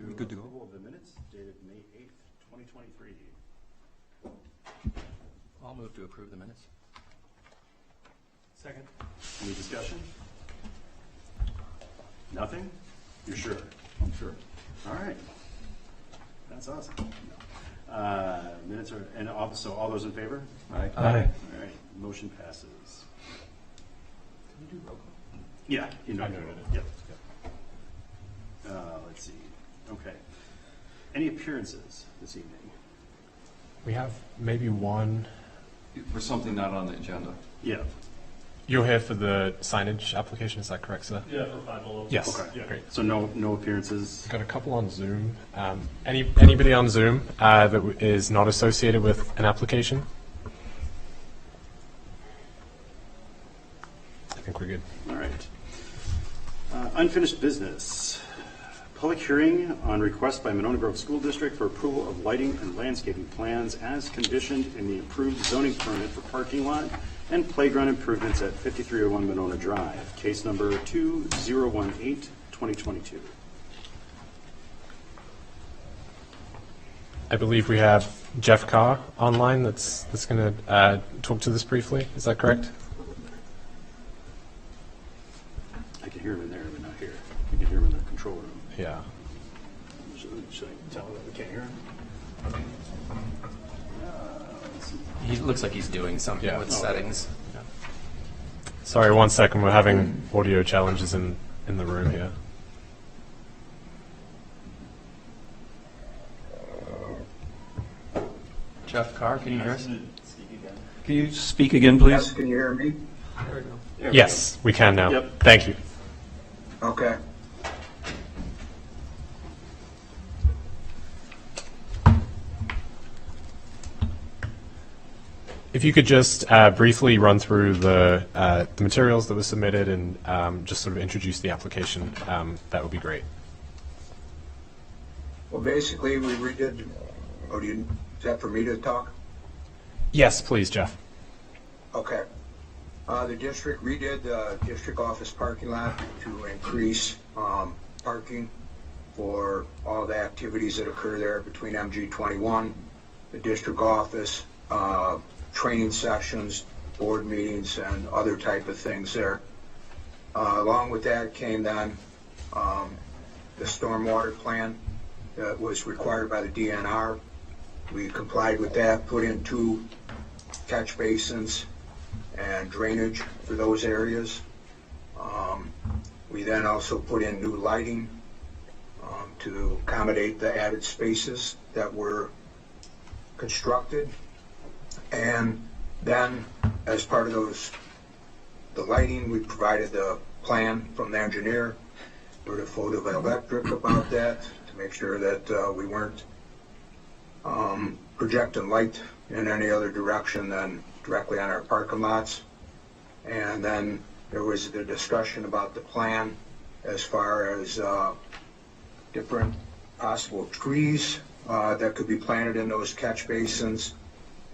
Good to go. Approval of the minutes dated May 8th, 2023. I'll move to approve the minutes. Second. Any discussion? Nothing? You're sure? I'm sure. All right. That's awesome. Minutes are, and so all those in favor? Aye. All right, motion passes. Can we do roll call? Yeah. You know, I noted it. Yep. Let's see. Okay. Any appearances this evening? We have maybe one. For something not on the agenda. Yeah. You're here for the signage application, is that correct, sir? Yeah, for 5 Yes. Okay. Great. So no appearances? Got a couple on Zoom. Anybody on Zoom that is not associated with an application? I think we're good. All right. Unfinished business. Public hearing on request by Monona Grove School District for approval of lighting and landscaping plans as conditioned in the approved zoning permit for parking lot and playground improvements at 5301 Monona Drive. Case number 2018-2022. I believe we have Jeff Carr online that's going to talk to this briefly. Is that correct? I can hear him in there, but not here. You can hear him in the control room. Yeah. Should I tell her that we can't hear him? Let's see. He looks like he's doing something Yeah. with Oh, settings. Sorry, 1 second. We're having audio challenges in the room here. Jeff Carr, can you hear us? Can you speak again, please? Yes, can you hear me? There we go. There we Yes, we can now. Yep. Thank you. Okay. If you could just briefly run through the materials that were submitted and just sort of introduce the application, that would be great. Well, basically, we redid, is that for me to talk? Yes, please, Jeff. Okay. The district redid the district office parking lot to increase parking for all the activities that occur there between MG 21, the district office, training sessions, board meetings, and other type of things there. Along with that came then the stormwater plan that was required by the DNR. We complied with that, put in 2 catch basins and drainage for those areas. We then also put in new lighting to accommodate the added spaces that were constructed. And then, as part of the lighting, we provided the plan from the engineer for the photoelectric about that to make sure that we weren't projecting light in any other direction than directly on our parking lots. And then there was the discussion about the plan as far as different possible trees that could be planted in those catch basins,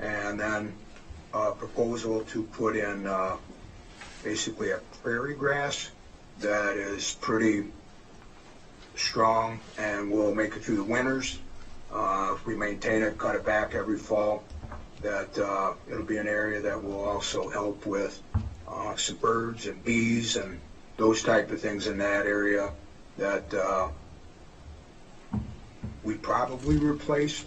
and then a proposal to put in basically a prairie grass that is pretty strong and will make it through the winters. If we maintain it, cut it back every fall, that it'll be an area that will also help with some birds and bees and those type of things in that area that we probably replaced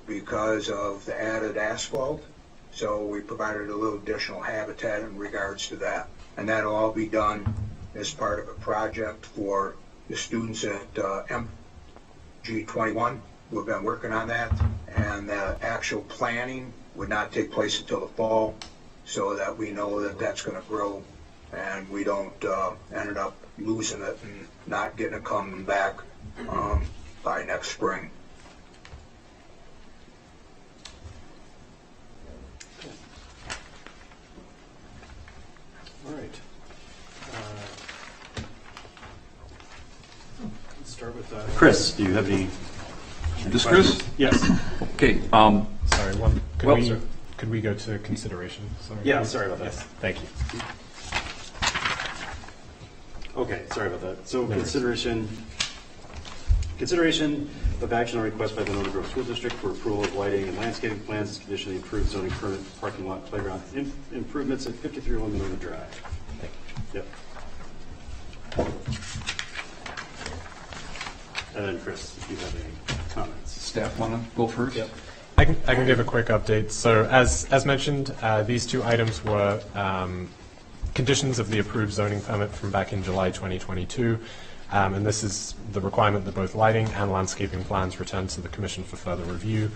because of the added asphalt. So we provided a little additional habitat in regards to that. And that'll all be done as part of a project for the students at MG21 who have been working on that. And the actual planning would not take place until the fall, so that we know that that's going to grow and we don't end up losing it and not getting it coming back by next spring. All right. Let's start with Chris. Do you have any? This Chris? Yes. Okay. Sorry, Well, could we go to consideration? Sorry. Yeah, sorry about that. Yes, thank you. Okay, sorry about that. So No worries. consideration Consideration of action on request by the Winona Grove School District for approval of lighting and landscaping plans as conditionally approved zoning permit parking lot playground improvements at 5301 Winona Drive. Yep. And then Chris, if you have any comments. Staff want to go first? Yep. I can give a quick update. So as mentioned, these two items were conditions of the approved zoning permit from back in July 2022. And this is the requirement that both lighting and landscaping plans return to the Commission for further review.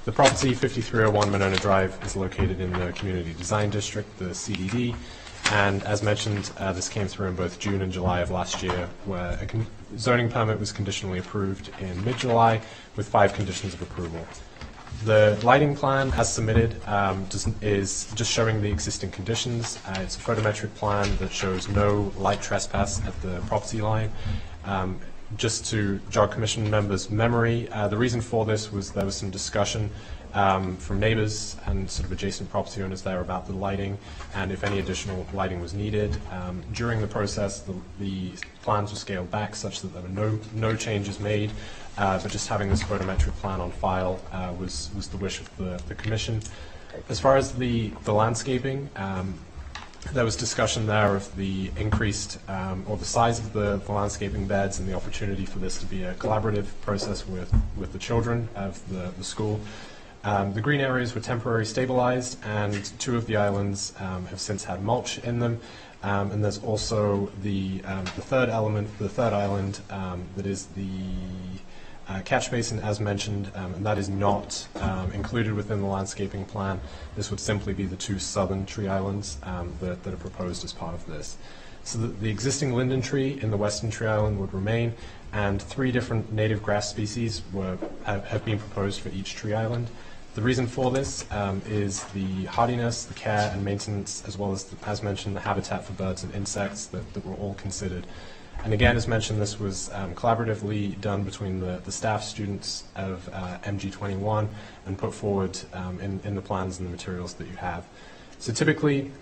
The property, 5301 Winona Drive, is located in the Community Design District, the CDD. And as mentioned, this came through in both June and July of last year, where a zoning permit was conditionally approved in mid-July with 5 conditions of approval. The lighting plan, as submitted, is just showing the existing conditions. It's a photometric plan that shows no light trespass at the property line. Just to jog Commission members' memory, the reason for this was there was some discussion from neighbors and sort of adjacent property owners there about the lighting and if any additional lighting was needed. During the process, the plans were scaled back such that there were no changes made, but just having this photometric plan on file was the wish of the Commission. As far as the landscaping, there was discussion there of the increased or the size of the landscaping beds and the opportunity for this to be a collaborative process with the children of the school. The green areas were temporarily stabilized, and 2 of the islands have since had mulch in them. And there's also the third island that is the catch basin, as mentioned, and that is not included within the landscaping plan. This would simply be the 2 southern tree islands that are proposed as part of this. So the existing linden tree in the western tree island would remain, and 3 different native grass species have been proposed for each tree island. The reason for this is the hardiness, the care and maintenance, as well as, as mentioned, the habitat for birds and insects that were all considered. And again, as mentioned, this was collaboratively done between the staff, students of MG21, and put forward in the plans and the materials that you have. So typically,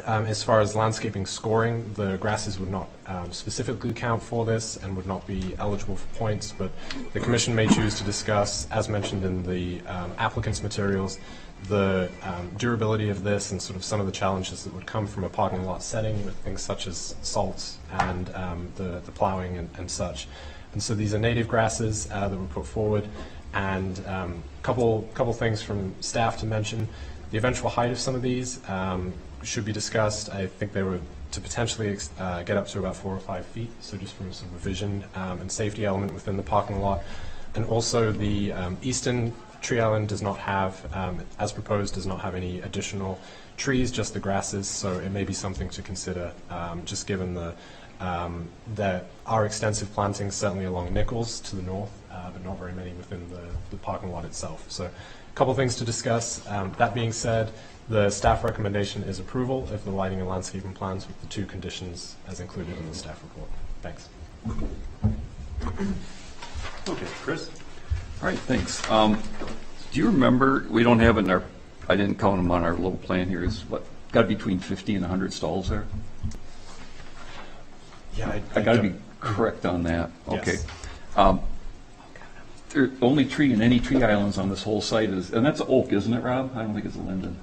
as far as landscaping scoring, the grasses would not specifically count for this and would not be eligible for points, but the Commission may choose to discuss, as mentioned in the applicant's materials, the durability of this and sort of some of the challenges that would come from a parking lot setting with things such as salts and the plowing and such. And so these are native grasses that were put forward, and couple things from staff to mention. The eventual height of some of these should be discussed. I think they were to potentially get up to about 4 or 5 feet, so just from sort of a vision and safety element within the parking lot. And also the eastern tree island does not have, as proposed, does not have any additional trees, just the grasses, so it may be something to consider, just given there are extensive plantings certainly along Nichols to the north, but not very many within the parking lot itself. So a couple things to discuss. That being said, the staff recommendation is approval of the lighting and landscaping plans with the 2 conditions as included in the staff report. Thanks. Okay, Chris? All right, thanks. Do you remember, we don't have it in our, I didn't count them on our little plan here, is what, got between 50 and 100 stalls there? Yeah, I got to be correct on that. Okay. Yes. The only tree in any tree islands on this whole site is, and that's oak, isn't it, Rob? I don't think it's a linden.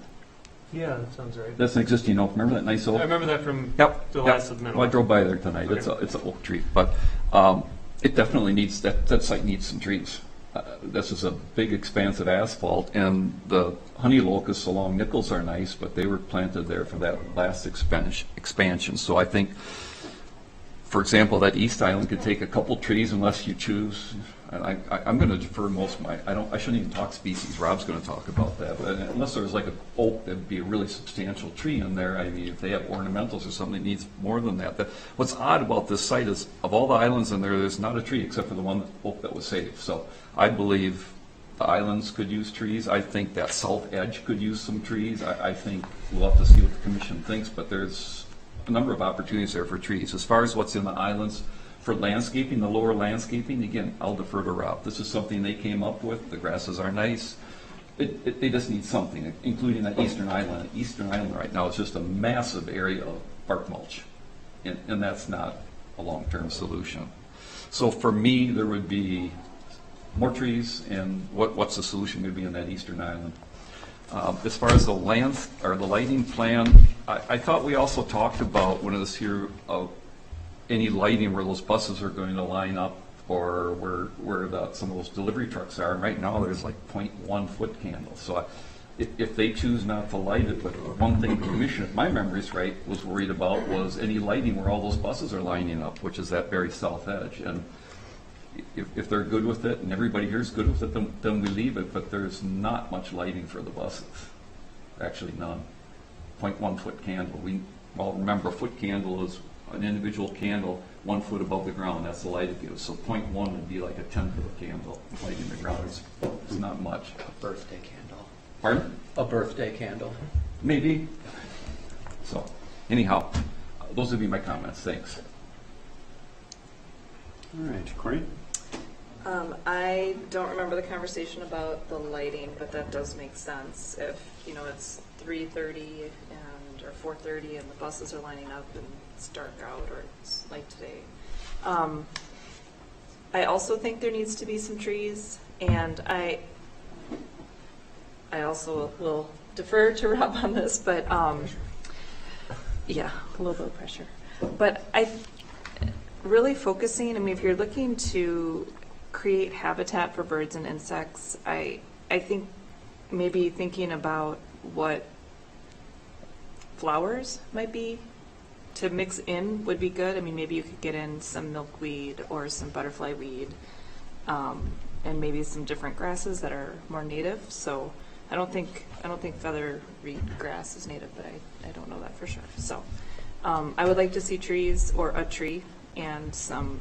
Yeah, that sounds right. That's an existing oak. Remember that nice oak? I remember that from Yep. the last of the Well, I drove by there tonight. Okay. It's an oak tree, but it definitely needs, that site needs some trees. This is a big expanse of asphalt, and the honey locusts along Nichols are nice, but they were planted there for that last expansion. So I think, for example, that East Island could take a couple trees unless you choose. I'm going to defer most of my, I shouldn't even talk species. Rob's going to talk about that. But unless there's like an oak, that'd be a really substantial tree in there. I mean, if they have ornamentals or something, it needs more than that. But what's odd about this site is, of all the islands in there, there's not a tree except for the one oak that was saved. So I believe the islands could use trees. I think that south edge could use some trees. I think we'll have to see what the commission thinks, but there's a number of opportunities there for trees. As far as what's in the islands, for landscaping, the lower landscaping, again, I'll defer to Rob. This is something they came up with. The grasses are nice. They just need something, including that eastern island. Eastern island right now is just a massive area of bark mulch, and that's not a long-term solution. So for me, there would be more trees, and what's the solution going to be in that eastern island? As far as the lighting plan, I thought we also talked about when it was here of any lighting where those buses are going to line up, or where some of those delivery trucks are. And right now, there's like 0.1 foot candles. So if they choose not to light it, but one thing the commission, if my memory's right, was worried about was any lighting where all those buses are lining up, which is that very south edge. And if they're good with it, and everybody here is good with it, then we leave it, but there's not much lighting for the buses. Actually, none. 0.1 foot candle. Remember, a foot candle is an individual candle 1 foot above the ground. That's the light it gives. So 0.1 would be like a 10-foot candle lighting the ground. It's not much. A birthday candle. Pardon? A birthday candle. Maybe. So, anyhow, those would be my comments. Thanks. All right, Courtney? I don't remember the conversation about the lighting, but that does make sense. If, it's 3:30 or 4:30 and the buses are lining up and it's dark out or it's like today. I also think there needs to be some trees, and I also will defer to Rob on this, but yeah, a little bit of pressure. But really focusing, if you're looking to create habitat for birds and insects, I think maybe thinking about what flowers might be to mix in would be good. Maybe you could get in some milkweed or some butterfly weed, and maybe some different grasses that are more native. So I don't think feather reed grass is native, but I don't know that for sure. So I would like to see trees, or a tree, and some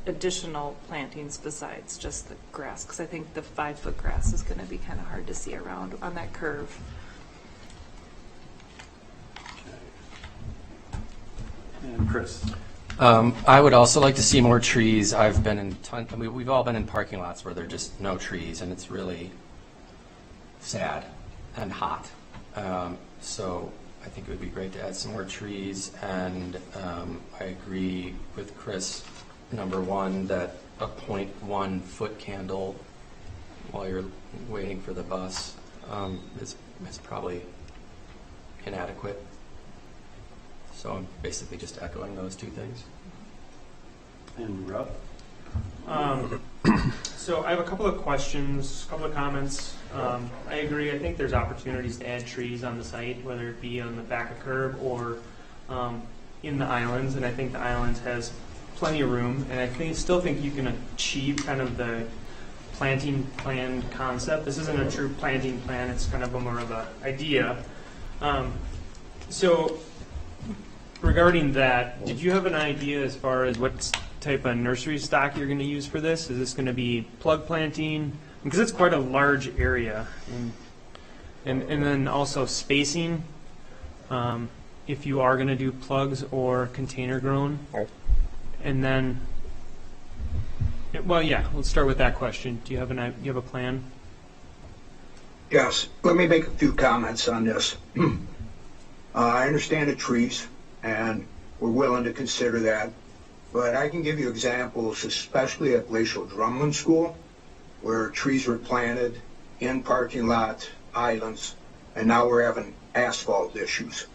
additional plantings besides just the grass, because I think the 5-foot grass is going to be kind of hard to see around on that curve. And Chris? I would also like to see more trees. I've been in we've all been in parking lots where there are just no trees, and it's really sad and hot. So I think it would be great to add some more trees, and I agree with Chris, number one, that a 0.1 foot candle while you're waiting for the bus is probably inadequate. So I'm basically just echoing those two things. And Rob? So I have a couple of questions, a couple of comments. I agree. I think there's opportunities to add trees on the site, whether it be on the back of curb or in the islands. And I think the islands has plenty of room. And I still think you can achieve kind of the planting plan concept. This isn't a true planting plan. It's kind of more of an idea. So regarding that, did you have an idea as far as what type of nursery stock you're going to use for this? Is this going to be plug planting? Because it's quite a large area. And then also spacing, if you are going to do plugs or container grown. And then, well, yeah, let's start with that question. Do you have a plan? Yes, let me make a few comments on this. I understand the trees, and we're willing to consider that. But I can give you examples, especially at Glacial Drumlin School, where trees were planted in parking lot islands, and now we're having asphalt issues,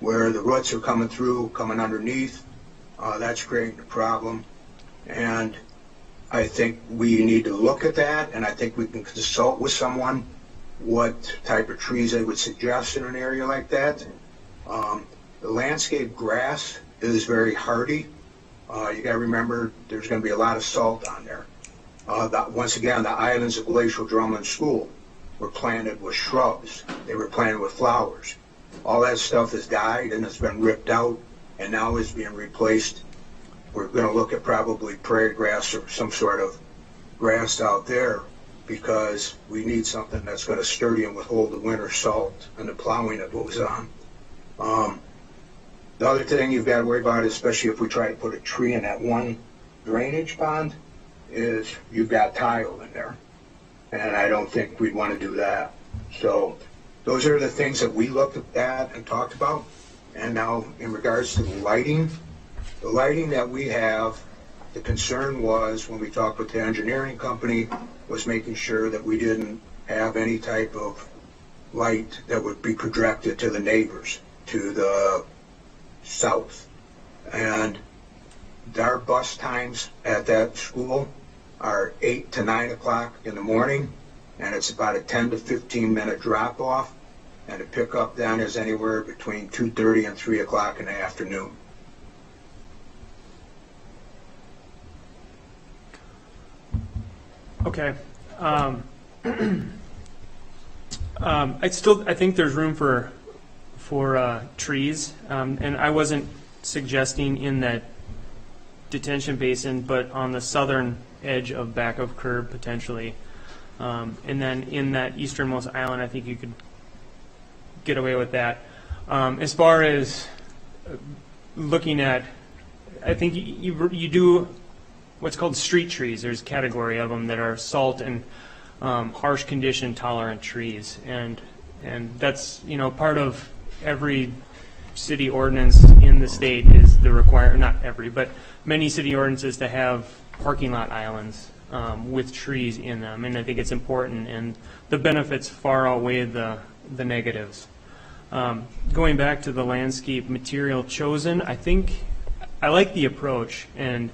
where the roots are coming through, coming underneath. That's creating a problem. And I think we need to look at that, and I think we can consult with someone what type of trees they would suggest in an area like that. The landscape grass is very hardy. You got to remember there's going to be a lot of salt on there. Once again, the islands of Glacial Drumlin School were planted with shrubs. They were planted with flowers. All that stuff has died and it's been ripped out and now is being replaced. We're going to look at probably prairie grass or some sort of grass out there, because we need something that's going to sturdy and withhold the winter salt and the plowing that goes on. The other thing you've got to worry about, especially if we try to put a tree in that one drainage pond, is you've got tile in there. And I don't think we'd want to do that. So those are the things that we looked at and talked about. And now in regards to the lighting that we have The concern was, when we talked with the engineering company, was making sure that we didn't have any type of light that would be projected to the neighbors to the south. And our bus times at that school are 8 to 9 o'clock in the morning, and it's about a 10 to 15 minute drop off, and the pickup then is anywhere between 2:30 and 3 o'clock in the afternoon. Okay. I think there's room for trees, and I wasn't suggesting in that detention basin, but on the southern edge of back of curb potentially, and then in that easternmost island, I think you could get away with that. As far as looking at, I think you do what's called street trees. There's a category of them that are salt and harsh condition tolerant trees, and that's part of every city ordinance in the state is the not every, but many city ordinances to have parking lot islands with trees in them, and I think it's important, and the benefits far outweigh the negatives. Going back to the landscape material chosen, I think I like the approach, and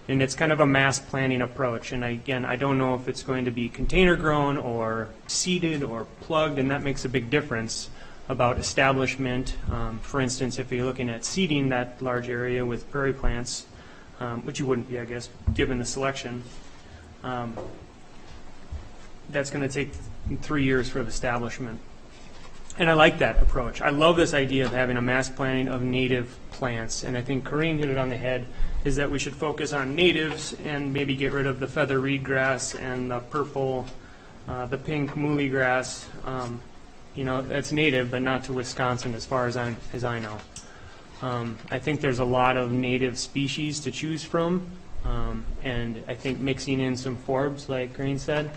it's kind of a mass planning approach. And I don't know if it's going to be container grown or seeded or plugged, and that makes a big difference about establishment. For instance, if you're looking at seeding that large area with prairie plants, which you wouldn't be, I guess, given the selection, that's going to take 3 years for the establishment. And I like that approach. I love this idea of having a mass planting of native plants, and I think Corrine hit it on the head, is that we should focus on natives and maybe get rid of the feather reed grass and the purple, the pink muhly grass. That's native, but not to Wisconsin as far as I know. I think there's a lot of native species to choose from, and I think mixing in some forbs, like Corrine said,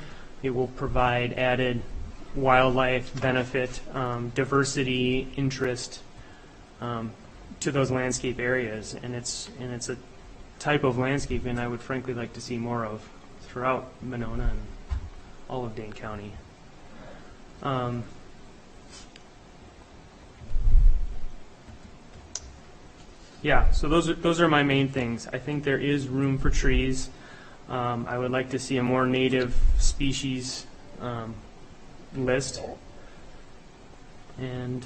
it will provide added wildlife benefit, diversity, interest to those landscape areas, and it's a type of landscaping I would frankly like to see more of throughout Monona and all of Dane County. So those are my main things. I think there is room for trees. I would like to see a more native species list, and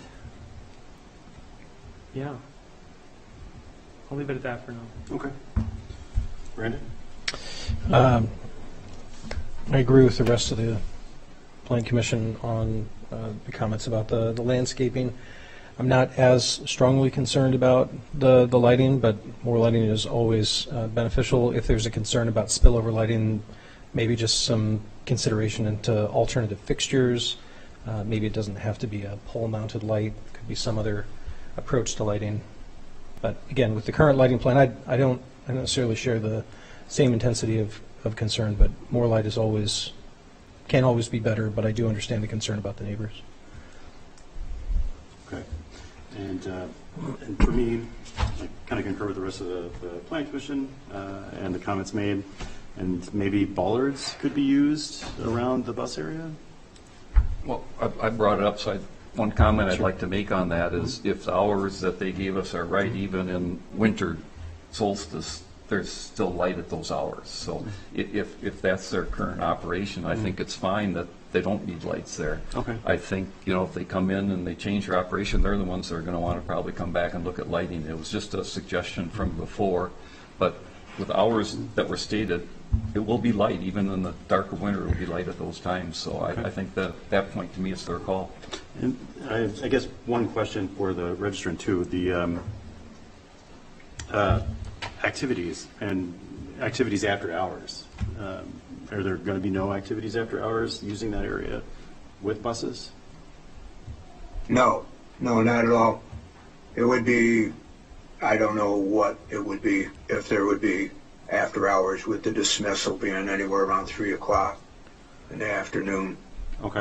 I'll leave it at that for now. Okay. Brandon? I agree with the rest of the Plan Commission on the comments about the landscaping. I'm not as strongly concerned about the lighting, but more lighting is always beneficial. If there's a concern about spillover lighting, maybe just some consideration into alternative fixtures. Maybe it doesn't have to be a pole-mounted light. It could be some other approach to lighting. But again, with the current lighting plan, I don't necessarily share the same intensity of concern, but more light is can always be better, but I do understand the concern about the neighbors. Okay. And for me, I kind of concur with the rest of the Planning Commission and the comments made. And maybe bollards could be used around the bus area? Well, I brought it up, so one comment I'd like to make on that is if the hours that they gave us are right, even in winter solstice, there's still light at those hours. So if that's their current operation, I think it's fine that they don't need lights there. Okay. I think, if they come in and they change their operation, they're the ones that are going to want to probably come back and look at lighting. It was just a suggestion from before, but with hours that were stated, it will be light. Even in the dark of winter, it will be light at those times. So Okay. I think that point to me is their call. And I guess one question for the registrant too, the activities and activities after hours. Are there going to be no activities after hours using that area with buses? No, not at all. It would be, I don't know what it would be, if there would be after hours, with the dismissal being anywhere around 3 o'clock in the afternoon. Okay.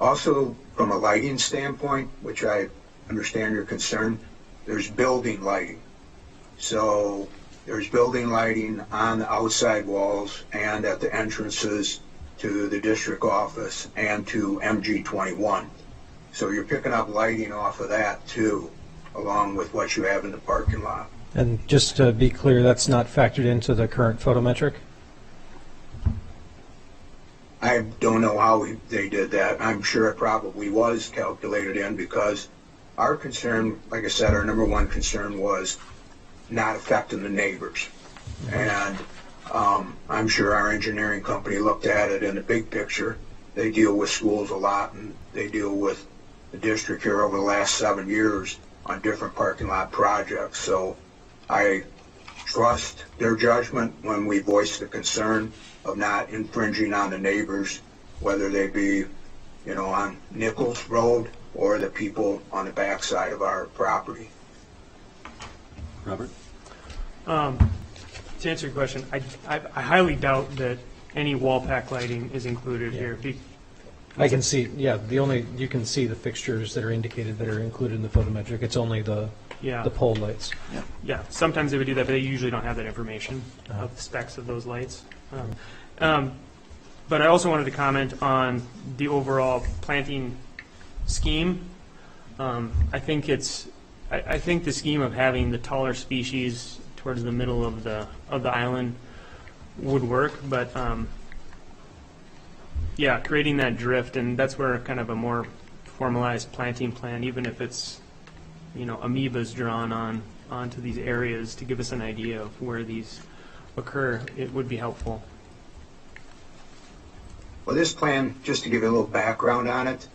Also, from a lighting standpoint, which I understand your concern, there's building lighting. So there's building lighting on the outside walls and at the entrances to the district office and to MG21. So you're picking up lighting off of that too, along with what you have in the parking lot. And just to be clear, that's not factored into the current photometric? I don't know how they did that. I'm sure it probably was calculated in, because our concern, like I said, our number one concern was not affecting the neighbors. And I'm sure our engineering company looked at it in the big picture. They deal with schools a lot, and they deal with the district here over the last 7 years on different parking lot projects. So I trust their judgment when we voice the concern of not infringing on the neighbors, whether they be, you know, on Nichols Road or the people on the backside of our property. Robert? To answer your question, I highly doubt that any wall pack lighting is included here. I can see, yeah, you can see the fixtures that are indicated that are included in the photometric. It's only the pole lights. Yeah, sometimes they would do that, but they usually don't have that information of the specs of those lights. But I also wanted to comment on the overall planting scheme. I think the scheme of having the taller species towards the middle of the island would work, but yeah, creating that drift, and that's where kind of a more formalized planting plan, even if it's, you know, amoebas drawn onto these areas to give us an idea of where these occur, it would be helpful. Well, this plan, just to give you a little background on it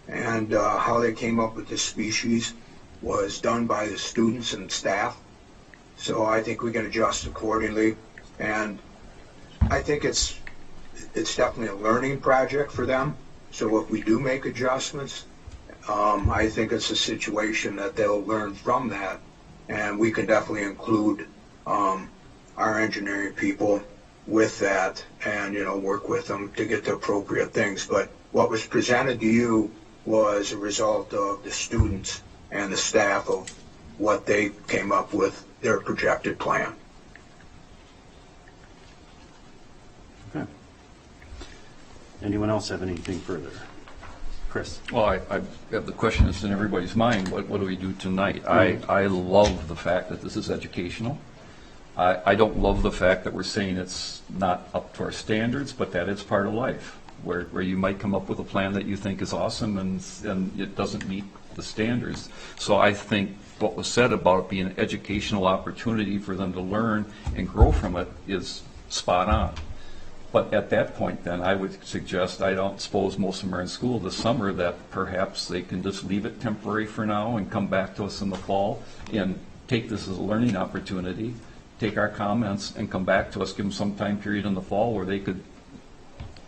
and how they came up with this species, was done by the students and staff. So I think we can adjust accordingly. And I think it's definitely a learning project for them. So if we do make adjustments, I think it's a situation that they'll learn from that. And we can definitely include our engineering people with that and, you know, work with them to get the appropriate things. But what was presented to you was a result of the students and the staff of what they came up with, their projected plan. Okay. Anyone else have anything further? Chris? Well, I have the question that's in everybody's mind, what do we do tonight? I love the fact that this is educational. I don't love the fact that we're saying it's not up to our standards, but that it's part of life, where you might come up with a plan that you think is awesome and it doesn't meet the standards. So I think what was said about it being an educational opportunity for them to learn and grow from it is spot on. But at that point, then, I would suggest, I don't suppose most of them are in school this summer, that perhaps they can just leave it temporary for now and come back to us in the fall and take this as a learning opportunity, take our comments and come back to us, give them some time period in the fall where they could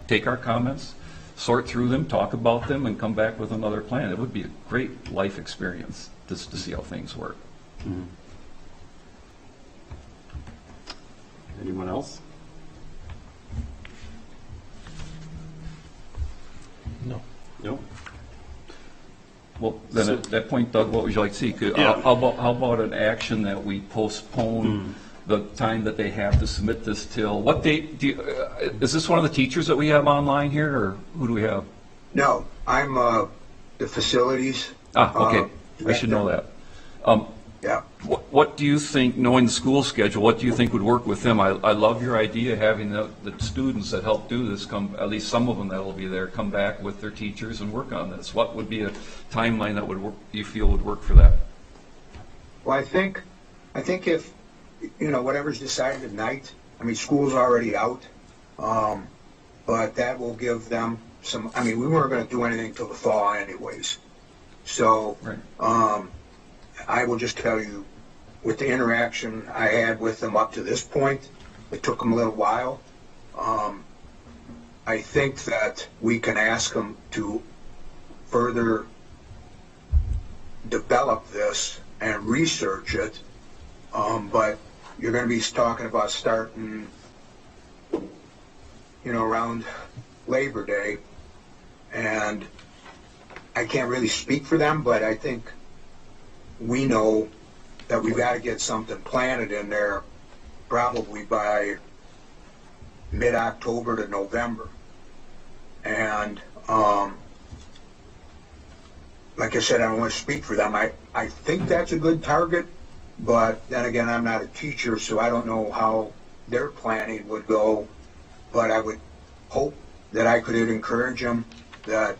take our comments, sort through them, talk about them, and come back with another plan. It would be a great life experience just to see how things work. Mm-hmm. Anyone else? No. No? Well, then at that point, Doug, what would you like to see? How about an action that we postpone the time that they have to submit this till, what date, is this one of the teachers that we have online here, or who do we have? No, I'm the facilities. Okay, I should know that. Yeah. What do you think, knowing the school schedule, what do you think would work with them? I love your idea, having the students that help do this come, at least some of them that will be there, come back with their teachers and work on this. What would be a timeline that would work, you feel would work for that? Well, I think if, you know, whatever's decided tonight, I mean, school's already out, but that will give them some, I mean, we weren't going to do anything till the fall anyways. So, Right. I will just tell you, with the interaction I had with them up to this point, it took them a little while. I think that we can ask them to further develop this and research it, but you're going to be talking about starting, you know, around Labor Day, and I can't really speak for them, but I think we know that we've got to get something planted in there probably by mid-October to November. And like I said, I don't want to speak for them. I think that's a good target, but then again, I'm not a teacher, so I don't know how their planning would go. But I would hope that I could encourage them that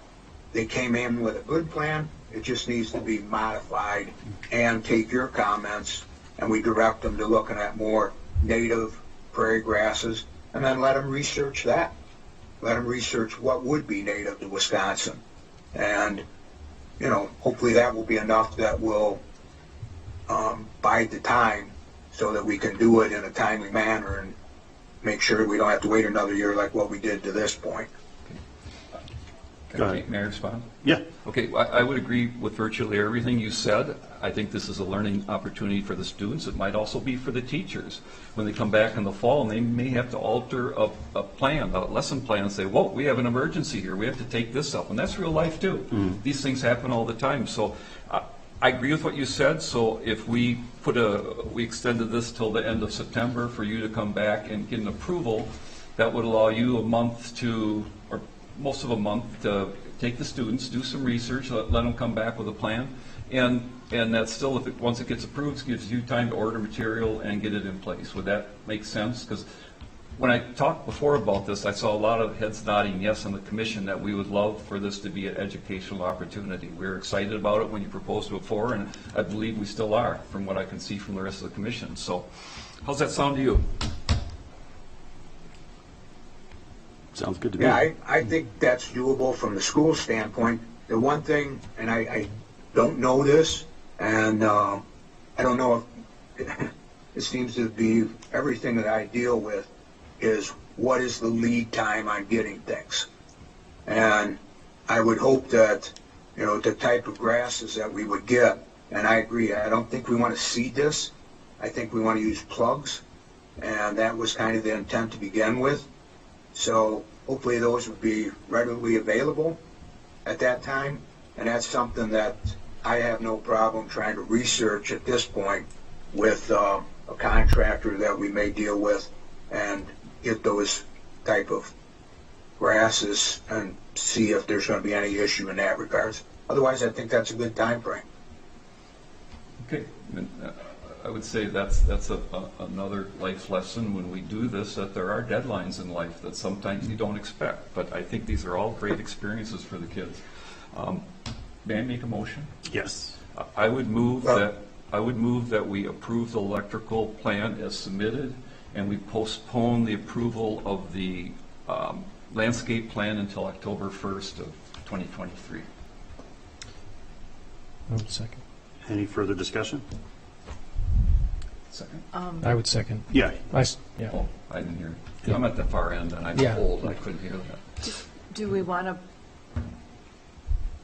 they came in with a good plan. It just needs to be modified and take your comments, and we direct them to looking at more native prairie grasses, and then let them research that. Let them research what would be native to Wisconsin. And, you know, hopefully that will be enough that will bide the time so that we can do it in a timely manner and make sure we don't have to wait another year like what we did to this point. Go ahead. May I respond? Yeah. Okay, I would agree with virtually everything you said. I think this is a learning opportunity for the students. It might also be for the teachers. When they come back in the fall, and they may have to alter a plan, a lesson plan, and say, whoa, we have an emergency here. We have to take this up. And that's real life, too. These things happen all the time. So I agree with what you said. So if we we extended this till the end of September for you to come back and get an approval, that would allow you a month or most of a month to take the students, do some research, let them come back with a plan, and that's still, once it gets approved, gives you time to order material and get it in place. Would that make sense? Because when I talked before about this, I saw a lot of heads nodding yes on the commission that we would love for this to be an educational opportunity. We were excited about it when you proposed it before, and I believe we still are, from what I can see from the rest of the commission. So how's that sound to you? Sounds good to me. Yeah, I think that's doable from the school standpoint. The one thing, and I don't know this, and I don't know if it seems to be everything that I deal with is what is the lead time on getting things. And I would hope that, you know, the type of grasses that we would get, and I agree, I don't think we want to seed this. I think we want to use plugs, and that was kind of the intent to begin with. So hopefully those would be readily available at that time, and that's something that I have no problem trying to research at this point with a contractor that we may deal with and get those type of grasses and see if there's going to be any issue in that regards. Otherwise, I think that's a good time frame. Okay. And, I would say that's another life lesson when we do this, that there are deadlines in life that sometimes you don't expect. But I think these are all great experiences for the kids. May I make a motion? Yes. I would move that we approve the electrical plan as submitted, and we postpone the approval of the landscape plan until October 1st of 2023. Second. Any further discussion? Second? I would second. Yeah. Yeah. Oh, I didn't hear it. I'm at the far end, and I'm Yeah. old, I couldn't hear that. Do we want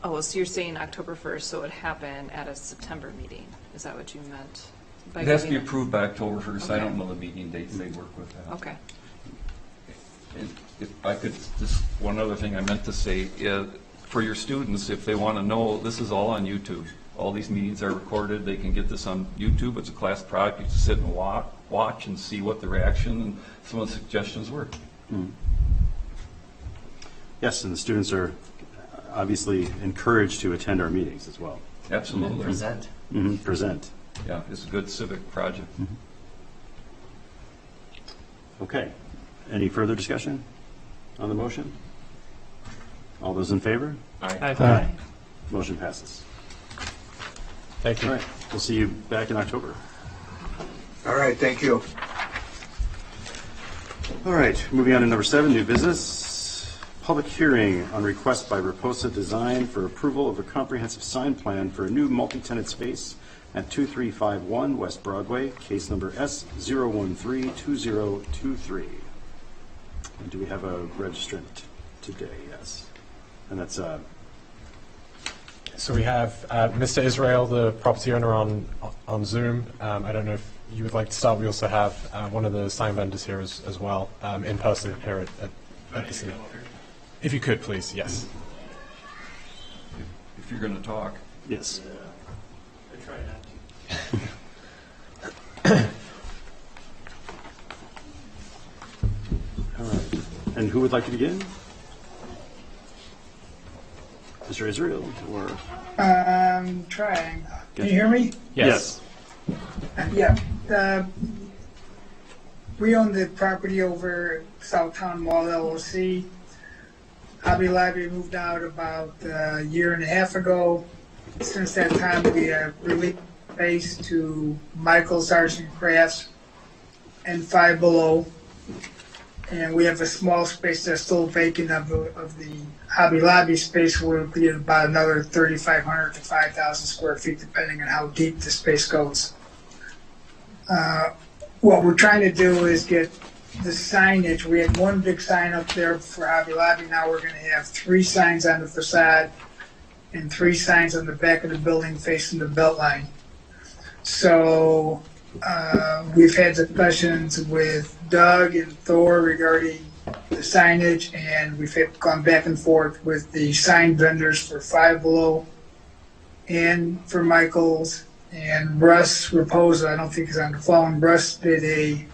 to, so you're saying October 1st, so it would happen at a September meeting? Is that what you meant? by It has to be giving approved by October 1st. I Okay. don't know the meeting dates. They work with that. Okay. And if I could, just one other thing I meant to say, for your students, if they want to know, this is all on YouTube. All these meetings are recorded. They can get this on YouTube. It's a class project. You can sit and watch and see what the reaction and some of the suggestions were. Yes, and the students are obviously encouraged to attend our meetings as well. Absolutely. Present. Present. Yeah, it's a good civic project. Okay. Any further discussion on the motion? All those in favor? Aye. Motion passes. Thank All you. right, we'll see you back in October. All right, thank you. All right, moving on to number 7, new business. Public hearing on request by Raposa Design for approval of a comprehensive sign plan for a new multi-tenant space at 2351 West Broadway, case number S0132023. And do we have a registrant today? Yes. And that's, So we have Mr. Israel, the property owner, on Zoom. I don't know if you would like to start. We also have one of the sign vendors here as well, in person here at the city. If you could, please, yes. If you're going to talk. yes. And who would like to begin? Mr. Israel or? Trying. Can you hear me? Yes. Yeah. We own the property over Southtown Mall LLC. Hobby Lobby moved out about a year and a half ago. Since that time, we have released space to Michael's Arts and Crafts and Five Below. And we have a small space that's still vacant of the Hobby Lobby space, will be about another 3,500 to 5,000 square feet, depending on how deep the space goes. What we're trying to do is get the signage. We had one big sign up there for Hobby Lobby. Now we're going to have 3 signs on the facade and 3 signs on the back of the building facing the Beltline. So we've had discussions with Doug and Thor regarding the signage, and we've gone back and forth with the sign vendors for Five Below and for Michael's. And Russ Raposa, I don't think he's on the phone. Russ did a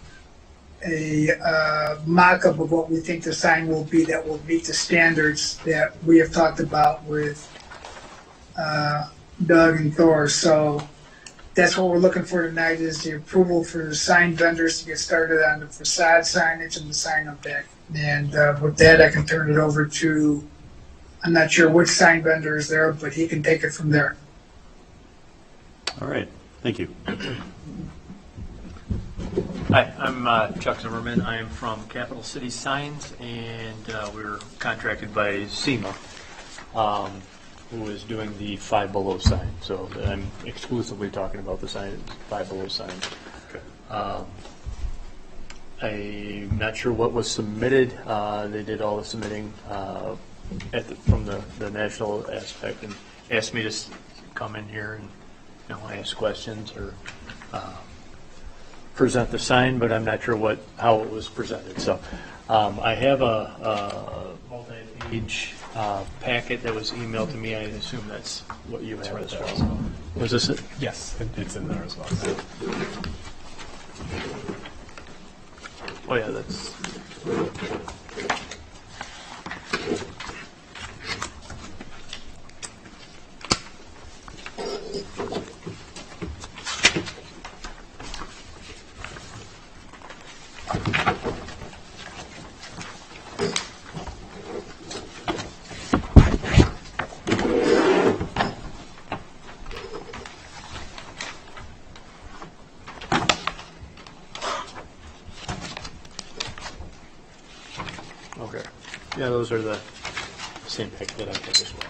mock-up of what we think the sign will be that will meet the standards that we have talked about with Doug and Thor. So that's what we're looking for tonight, is the approval for the sign vendors to get started on the facade signage and the sign up back. And with that, I can turn it over to, I'm not sure which sign vendor is there, but he can take it from there. All right. Thank you. Hi, I'm Chuck Zimmerman. I am from Capital City Signs, and we're contracted by SEMA, who is doing the Five Below sign. So I'm exclusively talking about the sign, Five Below sign. Okay. I'm not sure what was submitted. They did all the submitting from the national aspect, and asked me to come in here and ask questions or present the sign, but I'm not sure how it was presented. So I have a multi-page packet that was emailed to me. I assume that's what you have as well. Was this it? Yes, it's in there as well. Oh yeah, that's. Okay. Yeah, those are the same pick that I have as well.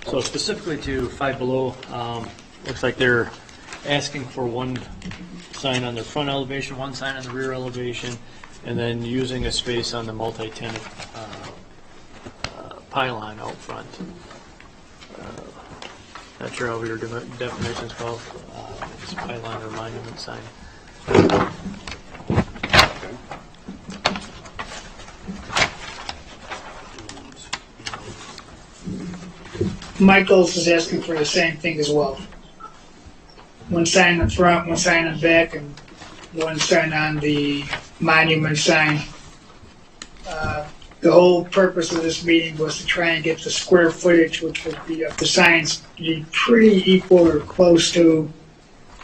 So specifically to Five Below, looks like they're asking for one sign on their front elevation, one sign on the rear elevation, and then using a space on the multi-tenant pylon out front. Not sure how we were doing the definitions called. It's pylon or monument sign. Michael's is asking for the same thing as well. One sign in front, one sign in back, and one sign on the monument sign. The whole purpose of this meeting was to try and get the square footage, which would be of the signs, be pretty equal or close to,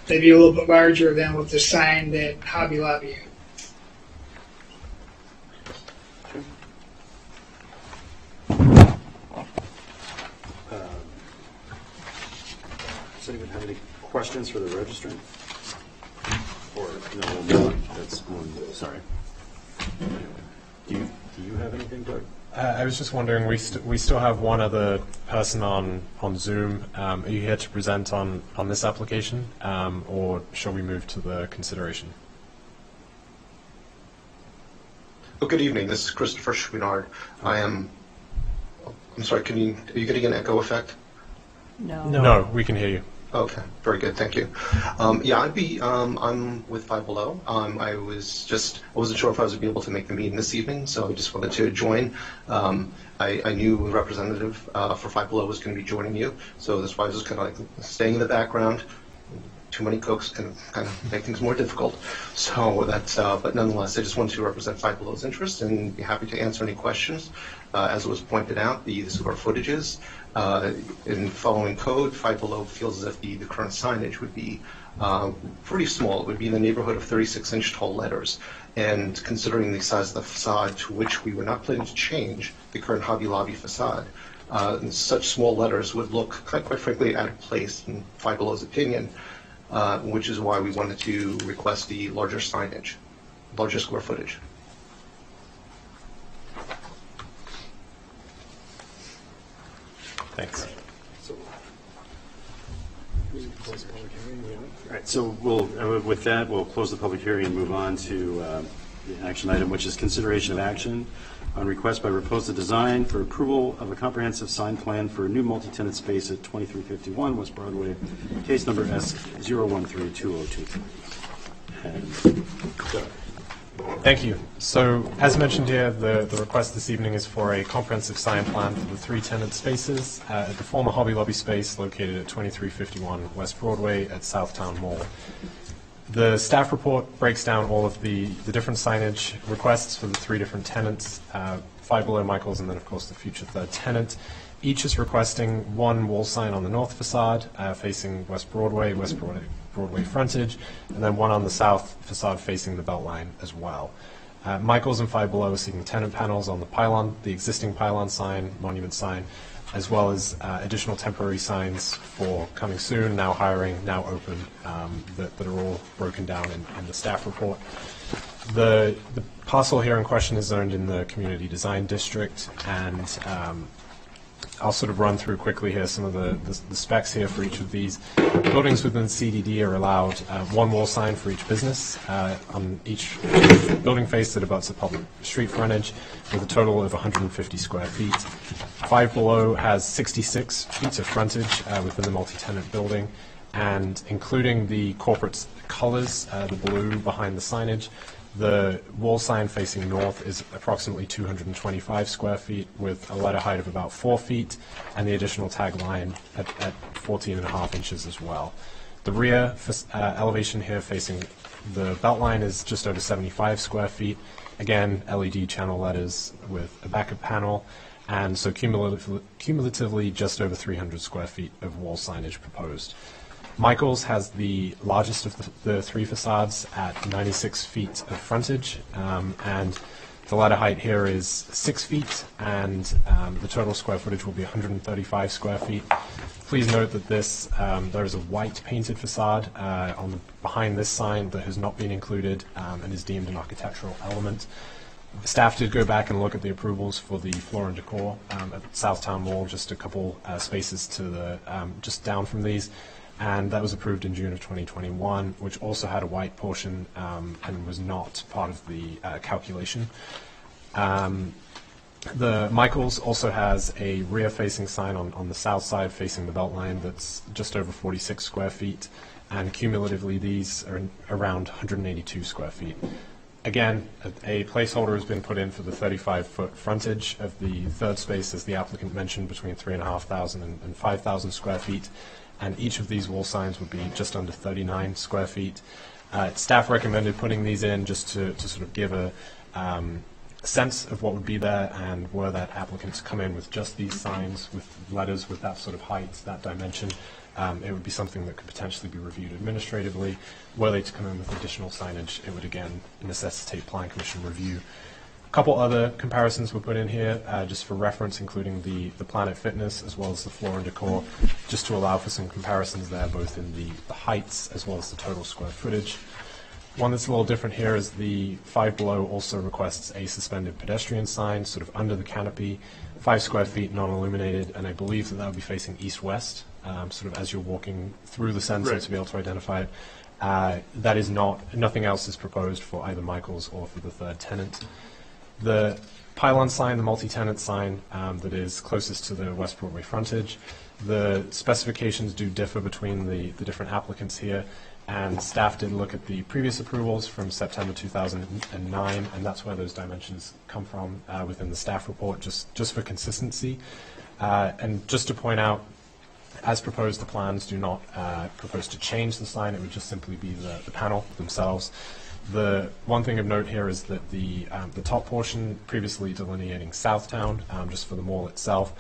maybe a little bit larger than with the sign that Hobby Lobby had. Does anyone have any questions for the registrant? Or, no, that's one, sorry. Do you have anything, Doug? I was just wondering, we still have one other person on Zoom. Are you here to present on this application, or shall we move to the consideration? Oh, good evening. This is Christopher Schwinard. I'm sorry, are you getting an echo effect? No. No, we can hear you. Okay, very good, thank you. Yeah, I'm with Five Below. I wasn't sure if I was going to be able to make the meeting this evening, so I just wanted to join. I knew a representative for Five Below was going to be joining you, so that's why I was just kind of like staying in the background. Too many cooks can kind of make things more difficult. So that's, but nonetheless, I just wanted to represent Five Below's interest and be happy to answer any questions. As it was pointed out, the square footages in following code, Five Below feels as if the current signage would be pretty small. It would be in the neighborhood of 36-inch tall letters. And considering the size of the facade to which we were not planning to change the current Hobby Lobby facade, such small letters would look, quite frankly, out of place in Five Below's opinion. Which is why we wanted to request the larger signage, larger square footage. Thanks. All right, so with that, we'll close the public hearing and move on to the action item, which is consideration of action on request by Raposa Design for approval of a comprehensive sign plan for a new multi-tenant space at 2351 West Broadway, case number S0132023. Thank you. So, as mentioned here, the request this evening is for a comprehensive sign plan for the 3 tenant spaces at the former Hobby Lobby space located at 2351 West Broadway at Southtown Mall. The staff report breaks down all of the different signage requests for the 3 different tenants, Five Below, Michaels, and then, of course, the future third tenant. Each is requesting one wall sign on the north facade facing West Broadway frontage, and then one on the south facade facing the Beltline as well. Michaels and Five Below are seeking tenant panels on the pylon, the existing pylon sign, monument sign, as well as additional temporary signs for coming soon, now hiring, now open, that are all broken down in the staff report. The parcel here in question is zoned in the Community Design District, and I'll sort of run through quickly here some of the specs here for each of these. Buildings within the CDD are allowed one wall sign for each business on each building face that abuts a public street frontage with a total of 150 square feet. Five Below has 66 feet of frontage within the multi-tenant building, and including the corporate colors, the blue behind the signage, the wall sign facing north is approximately 225 square feet with a letter height of about 4 feet, and the additional tag line at 14.5 inches as well. The rear elevation here facing the Beltline is just over 75 square feet. Again, LED channel letters with a backup panel, and so cumulatively just over 300 square feet of wall signage proposed. Michaels has the largest of the 3 facades at 96 feet of frontage, and the ladder height here is 6 feet, and the total square footage will be 135 square feet. Please note that there is a white painted facade behind this sign that has not been included and is deemed an architectural element. Staff did go back and look at the approvals for the floor and decor at Southtown Mall, just a couple spaces to the just down from these. And that was approved in June of 2021, which also had a white portion and was not part of the calculation. The Michaels also has a rear-facing sign on the south side facing the Beltline that's just over 46 square feet, and cumulatively these are around 182 square feet. Again, a placeholder has been put in for the 35-foot frontage of the third space, as the applicant mentioned, between 3,500 and 5,000 square feet. And each of these wall signs would be just under 39 square feet. Staff recommended putting these in just to sort of give a sense of what would be there, and were that applicants come in with just these signs with letters with that sort of height, that dimension, it would be something that could potentially be reviewed administratively. Were they to come in with additional signage, it would again necessitate Plan Commission review. A couple other comparisons were put in here, just for reference, including the Planet Fitness as well as the floor and decor, just to allow for some comparisons there, both in the heights as well as the total square footage. One that's a little different here is the Five Below also requests a suspended pedestrian sign sort of under the canopy, 5 square feet, non-illuminated, and I believe that would be facing east-west, sort of as you're walking through the center, right, to be able to identify it. That is nothing else is proposed for either Michaels or for the third tenant. The pylon sign, the multi-tenant sign that is closest to the West Broadway frontage, the specifications do differ between the different applicants here, and staff did look at the previous approvals from September 2009, and that's where those dimensions come from within the staff report, just for consistency. And just to point out, as proposed, the plans do not propose to change the sign. It would just simply be the panel themselves. The one thing of note here is that the top portion, previously delineating Southtown, just for the mall itself,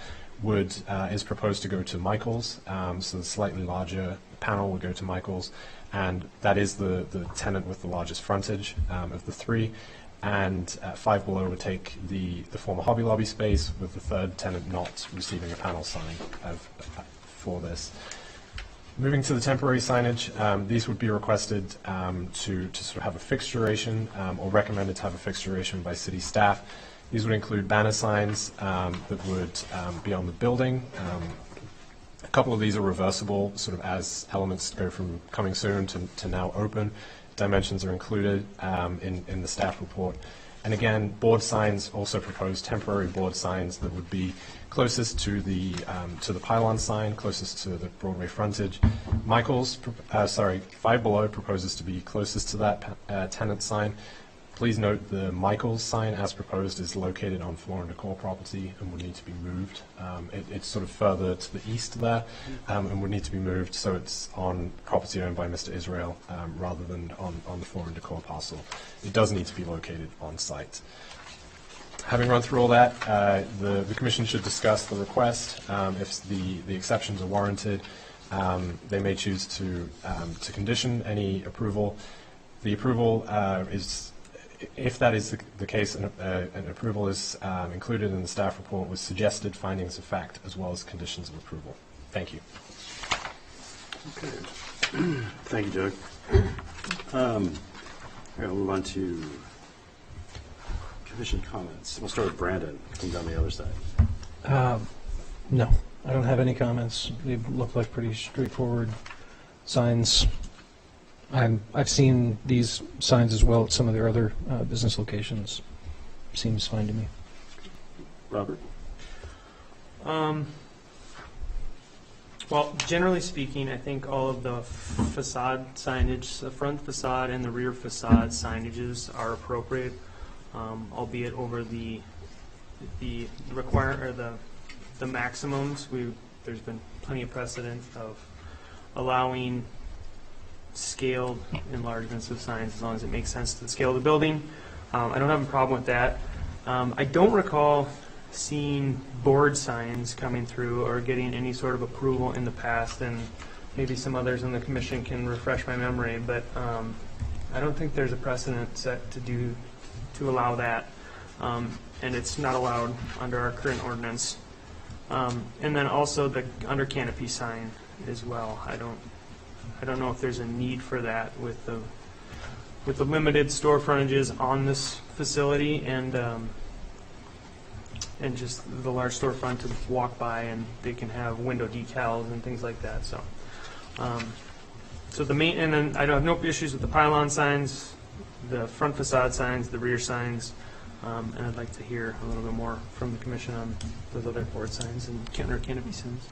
is proposed to go to Michaels. So the slightly larger panel would go to Michaels, and that is the tenant with the largest frontage of the three. And Five Below would take the former Hobby Lobby space, with the third tenant not receiving a panel sign for this. Moving to the temporary signage, these would be requested to sort of have a fixed duration or recommended to have a fixed duration by city staff. These would include banner signs that would be on the building. A couple of these are reversible, sort of as elements go from coming soon to now open. Dimensions are included in the staff report. And again, board signs, also proposed temporary board signs that would be closest to the pylon sign, closest to the Broadway frontage. Five Below proposes to be closest to that tenant sign. Please note the Michaels sign, as proposed, is located on Floor and Decor property and would need to be moved. It's sort of further to the east there and would need to be moved, so it's on property owned by Mr. Israel rather than on the Floor and Decor parcel. It does need to be located on site. Having run through all that, the Commission should discuss the request. If the exceptions are warranted, they may choose to condition any approval. The approval is, if that is the case, an approval is included in the staff report with suggested findings of fact as well as conditions of approval. Thank you. Okay. Thank you, Doug. We'll move on to Commission comments. We'll start with Brandon, come down the other side. No, I don't have any comments. They look like pretty straightforward signs. I've seen these signs as well at some of their other business locations. Seems fine to me. Robert? Well, generally speaking, I think all of the facade signage, the front facade and the rear facade signages are appropriate, albeit over the maximums. There's been plenty of precedent of allowing scaled enlargements of signs as long as it makes sense to the scale of the building. I don't have a problem with that. I don't recall seeing board signs coming through or getting any sort of approval in the past, and maybe some others on the Commission can refresh my memory, but I don't think there's a precedent set to allow that, and it's not allowed under our current ordinance. And then also the under canopy sign as well. I don't know if there's a need for that with the limited store frontages on this facility and just the large storefront to walk by, and they can have window decals and things like that. So, and then I don't have no issues with the pylon signs, the front facade signs, the rear signs, and I'd like to hear a little bit more from the Commission on those other board signs and under canopy signs.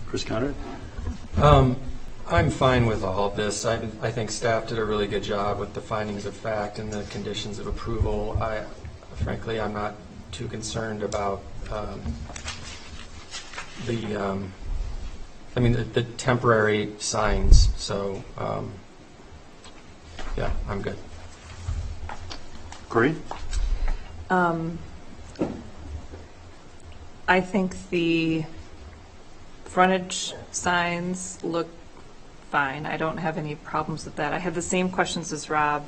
Chris Conrad? I'm fine with all of this. I think staff did a really good job with the findings of fact and the conditions of approval. Frankly, I'm not too concerned about the temporary signs. So, yeah, I'm good. Corey? I think the frontage signs look fine. I don't have any problems with that. I have the same questions as Rob.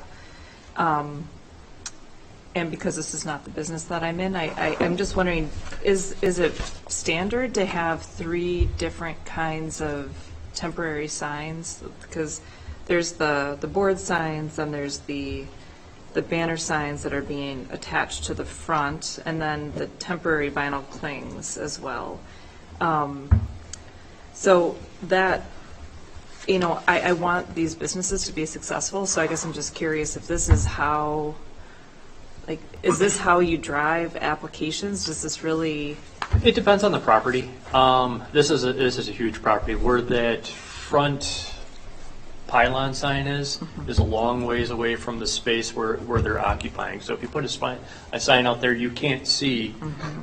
And because this is not the business that I'm in, I'm just wondering, is it standard to have 3 different kinds of temporary signs? Because there's the board signs, then there's the banner signs that are being attached to the front, and then the temporary vinyl clings as well. So that, I want these businesses to be successful, so I guess I'm just curious if this is how Like, is this how you drive applications? Does this really? It depends on the property. This is a huge property. Where that front pylon sign is a long ways away from the space where they're occupying. So if you put a sign out there, you can't see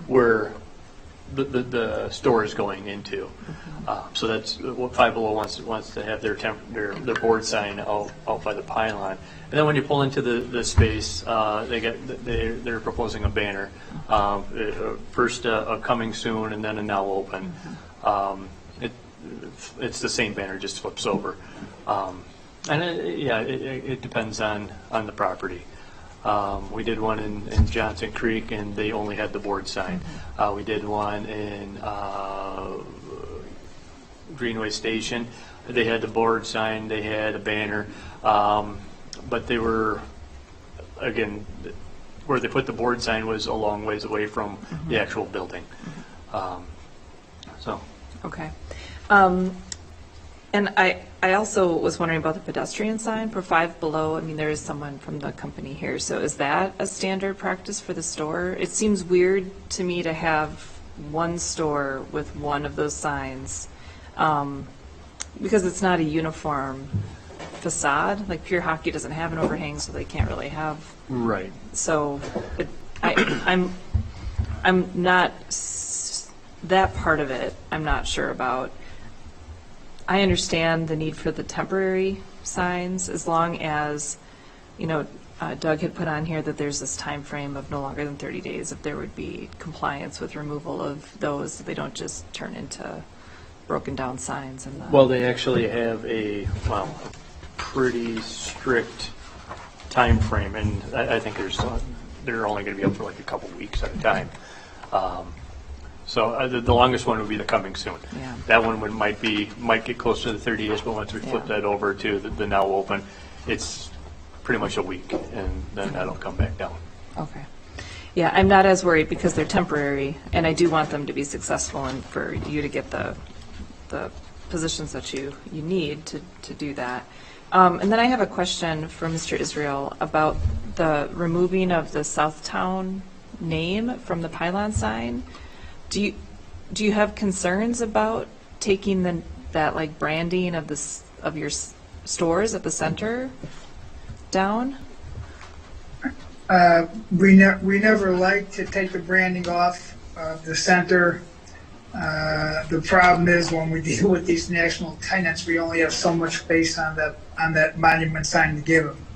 where the store is going into. So that's what Five Below wants to have their board sign out by the pylon. And then when you pull into the space, they're proposing a banner. First a coming soon, and then a now open. It's the same banner, just flips over. And it depends on the property. We did one in Johnson Creek, and they only had the board sign. We did one in Greenway Station. They had the board sign, they had a banner, but they were, again, where they put the board sign was a long ways away from the actual building. Okay. And I also was wondering about the pedestrian sign for Five Below. I mean, there is someone from the company here. So is that a standard practice for the store? It seems weird to me to have one store with one of those signs because it's not a uniform facade. Like Pure Hockey doesn't have an overhang, so they can't really have. Right. So I'm not, that part of it I'm not sure about. I understand the need for the temporary signs as long as, Doug had put on here that there's this time frame of no longer than 30 days if there would be compliance with removal of those, so they don't just turn into broken down signs. Well, they actually have a pretty strict time frame, and I think they're only going to be up for like a couple weeks at a time. So the longest one would be the coming soon. Yeah. That one might get close to the 30 days, but once we flip that over to the now open, it's pretty much a week, and then that'll come back down. Okay. Yeah, I'm not as worried because they're temporary, and I do want them to be successful and for you to get the positions that you need to do that. And then I have a question for Mr. Israel about the removing of the Southtown name from the pylon sign. Do you have concerns about taking that like branding of your stores at the center down? We never like to take the branding off the center. The problem is when we deal with these national tenants, we only have so much space on that monument sign to give them.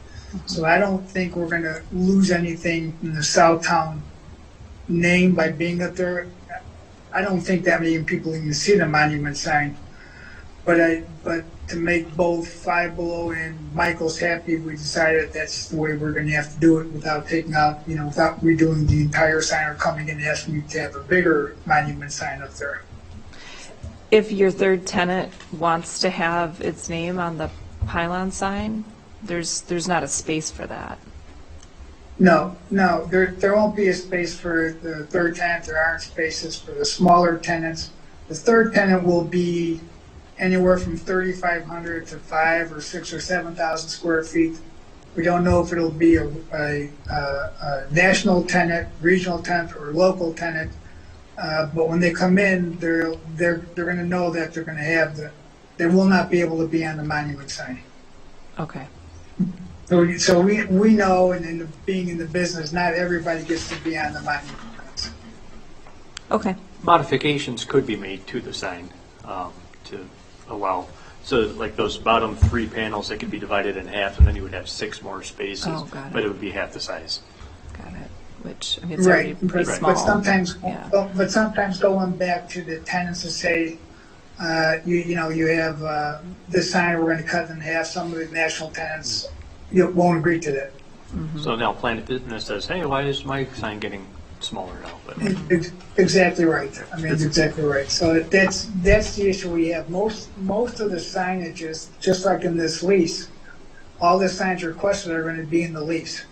So I don't think we're going to lose anything in the Southtown name by being up there. I don't think that many people even see the monument sign. But to make both Five Below and Michael's happy, we decided that's the way we're going to have to do it without taking out, without redoing the entire sign or coming in and asking you to have a bigger monument sign up there. If your third tenant wants to have its name on the pylon sign, there's not a space for that. No, there won't be a space for the third tenant. There aren't spaces for the smaller tenants. The third tenant will be anywhere from 3,500 to 5,000 or 6,000 or 7,000 square feet. We don't know if it'll be a national tenant, regional tenant, or local tenant. But when they come in, they're going to know that they're going to have they will not be able to be on the monument sign. Okay. So we know, and in being in the business, not everybody gets to be on the monument. Okay. Modifications could be made to the sign to allow, so like those bottom 3 panels, they could be divided in half, and then you would have 6 more spaces, but it would be half the size. Got it. Which, I mean, it's already pretty small. But sometimes going back to the tenants to say, you have this sign, we're going to cut it in half. Some of the national tenants won't agree to that. Mm-hmm. So now Planet Fitness says, hey, why is my sign getting smaller now? But Exactly right. I mean, it's exactly right. So that's the issue we have. Most of the signages, just like in this lease, all the signs requested are going to be in the lease.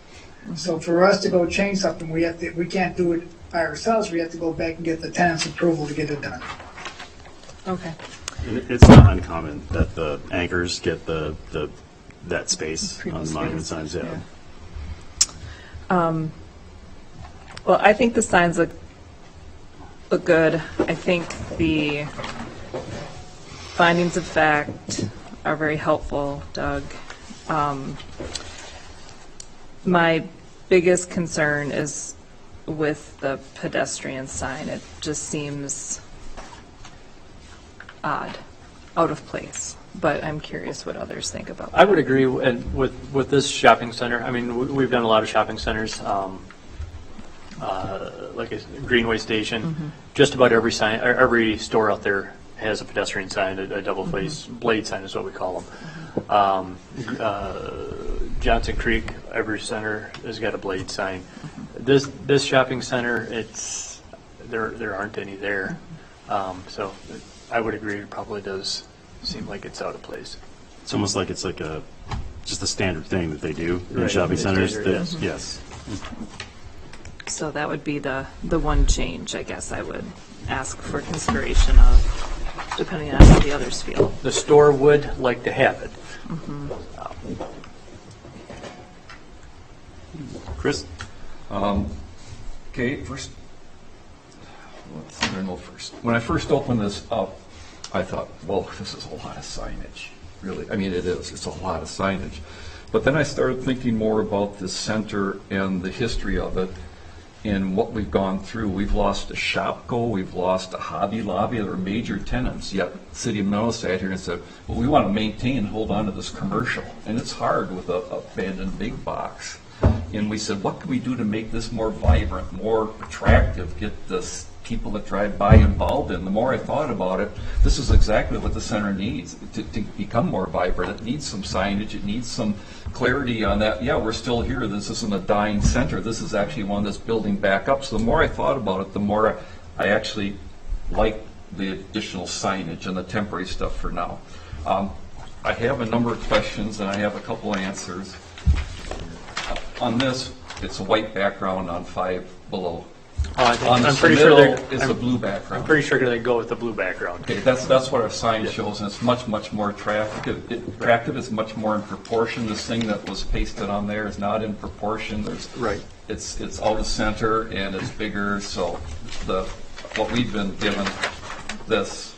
So for us to go change something, we can't do it by ourselves. We have to go back and get the tenant's approval to get it done. Okay. And it's not uncommon that the anchors get that space on the monument signs. Yeah. Well, I think the signs look good. I think the findings of fact are very helpful, Doug. My biggest concern is with the pedestrian sign. It just seems odd, out of place. But I'm curious what others think about that. I would agree with this shopping center. I mean, we've done a lot of shopping centers, like a Greenway Station. Just about every sign, or every store out there has a pedestrian sign, a double-face blade sign is what we call them. Johnson Creek, every center has got a blade sign. This shopping center, there aren't any there. So I would agree, it probably does seem like it's out of place. It's almost like it's like just a standard thing that they do in Right, shopping centers. standard, that- Yes. So that would be the one change, I guess, I would ask for consideration of, depending on how the others feel. The store would like to have it. Chris? Okay, first, let's know first. When I first opened this up, I thought, whoa, this is a lot of signage. Really, I mean, it is. It's a lot of signage. But then I started thinking more about the center and the history of it and what we've gone through. We've lost a Shopko, we've lost a Hobby Lobby, that are major tenants, yet the City of Monroe sat here and said, well, we want to maintain and hold on to this commercial. And it's hard with a abandoned big box. And we said, what can we do to make this more vibrant, more attractive, get the people that drive by involved in? The more I thought about it, this is exactly what the center needs to become more vibrant. It needs some signage, it needs some clarity on that. Yeah, we're still here. This isn't a dying center. This is actually one that's building back up. So the more I thought about it, the more I actually liked the additional signage and the temporary stuff for now. I have a number of questions and I have a couple answers. On this, it's a white background on Five Below. On I'm pretty sure it's a blue background. I'm pretty sure they go with the blue background. Okay, that's what our sign shows, and it's much more attractive. It's much more in proportion. This thing that was pasted on there is not in proportion. Right. It's out of center and it's bigger. So what we've been given, this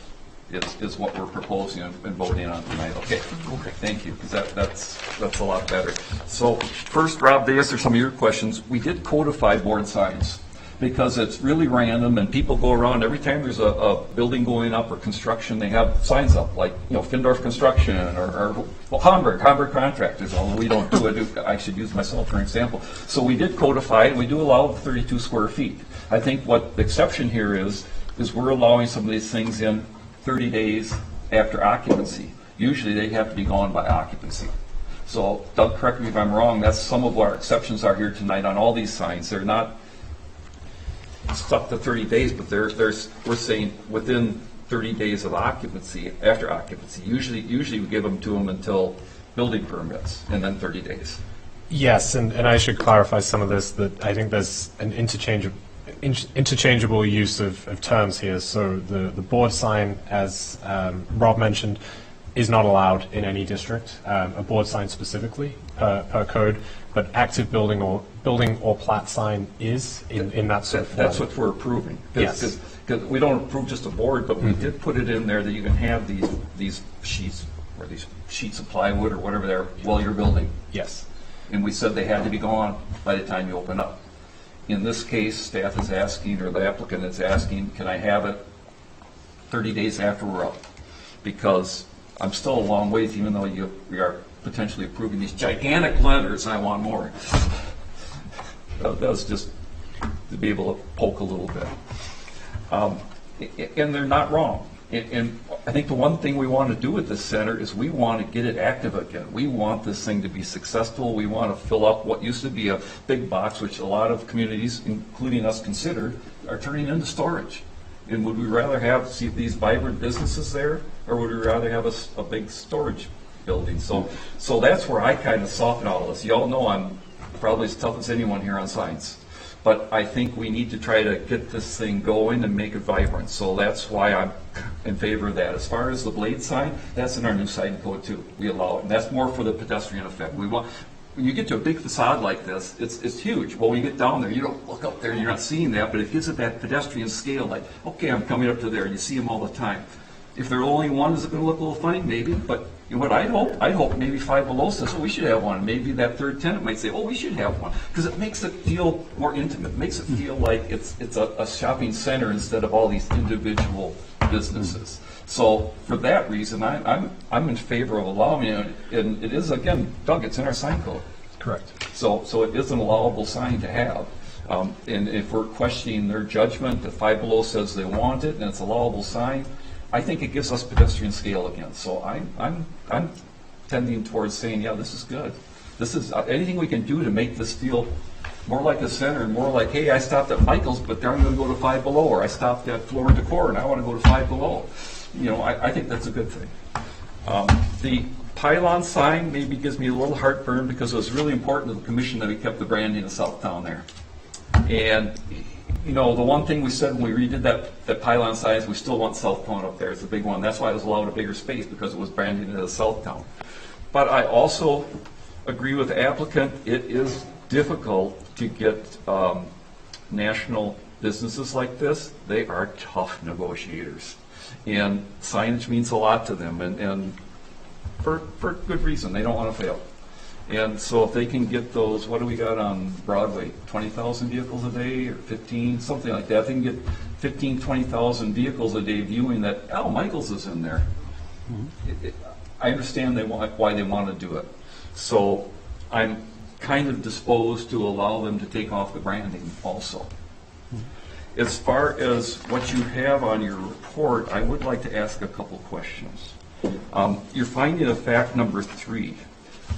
is what we're proposing and voting on tonight. Okay. Thank you, because that's a lot better. So first, Rob, to answer some of your questions, we did codify board signs, because it's really random and people go around every time there's a building going up or construction, they have signs up like, Findorf Construction or Hamburg Contractors, although we don't do it. I should use myself for an example. So we did codify it. We do allow 32 square feet. I think what the exception here is we're allowing some of these things in 30 days after occupancy. Usually they have to be gone by occupancy. So Doug, correct me if I'm wrong, that's some of our exceptions are here tonight on all these signs. They're not stuck to 30 days, but we're saying within 30 days of occupancy, after occupancy. Usually we give them to them until building permits, and then 30 days. Yes, and I should clarify some of this, that I think there's an interchangeable use of terms here. So the board sign, as Rob mentioned, is not allowed in any district, a board sign specifically per code, but active building or plat sign is in that sort of form. That's what we're approving. Yes. Because we don't approve just a board, but we did put it in there that you can have these sheets, or these sheets of plywood or whatever they're, while you're building. Yes. And we said they had to be gone by the time you open up. In this case, staff is asking, or the applicant is asking, can I have it 30 days after we're up? Because I'm still a long ways, even though we are potentially approving these gigantic letters, I want more. That was just to be able to poke a little bit. And they're not wrong. And I think the one thing we want to do with this center is we want to get it active again. We want this thing to be successful. We want to fill up what used to be a big box, which a lot of communities, including us considered, are turning into storage. And would we rather see these vibrant businesses there, or would we rather have a big storage building? So that's where I kind of soften all this. You all know I'm probably as tough as anyone here on signs. But I think we need to try to get this thing going and make it vibrant. So that's why I'm in favor of that. As far as the blade sign, that's in our new sign code too. We allow it. And that's more for the pedestrian effect. when you get to a big facade like this, it's huge. Well, when you get down there, you don't look up there and you're not seeing that, but it gives it that pedestrian scale, like, okay, I'm coming up to there, and you see them all the time. If they're only one, is it going to look a little funny? Maybe, but you know what I hope maybe Five Below says, oh, we should have one. Maybe that third tenant might say, oh, we should have one, because it makes it feel more intimate. It makes it feel like it's a shopping center instead of all these individual businesses. So for that reason, I'm in favor of allowing it, and it is, again, Doug, it's in our sign code. Correct. So it is an allowable sign to have. And if we're questioning their judgment, if Five Below says they want it and it's a allowable sign, I think it gives us pedestrian scale again. So I'm tending towards saying, yeah, this is good. This is anything we can do to make this feel more like a center and more like, hey, I stopped at Michael's, but then I'm going to go to Five Below, or I stopped at Floor & Decor and I want to go to Five Below. You know, I think that's a good thing. The pylon sign maybe gives me a little heartburn because it was really important to the commission that we kept the branding of Southtown there. And, you know, the one thing we said when we redid that pylon sign is we still want Southtown up there. It's a big one. That's why it was allowed a bigger space, because it was branded as Southtown. But I also agree with the applicant. It is difficult to get national businesses like this. They are tough negotiators. And signage means a lot to them, and for good reason. They don't want to fail. And so if they can get those, what do we got on Broadway, 20,000 vehicles a day, or 15, something like that. If they can get 15, 20,000 vehicles a day viewing that, oh, Michael's is in there. I understand why they want to do it. So I'm kind of disposed to allow them to take off the branding also. As far as what you have on your report, I would like to ask a couple questions. You're finding of fact number 3.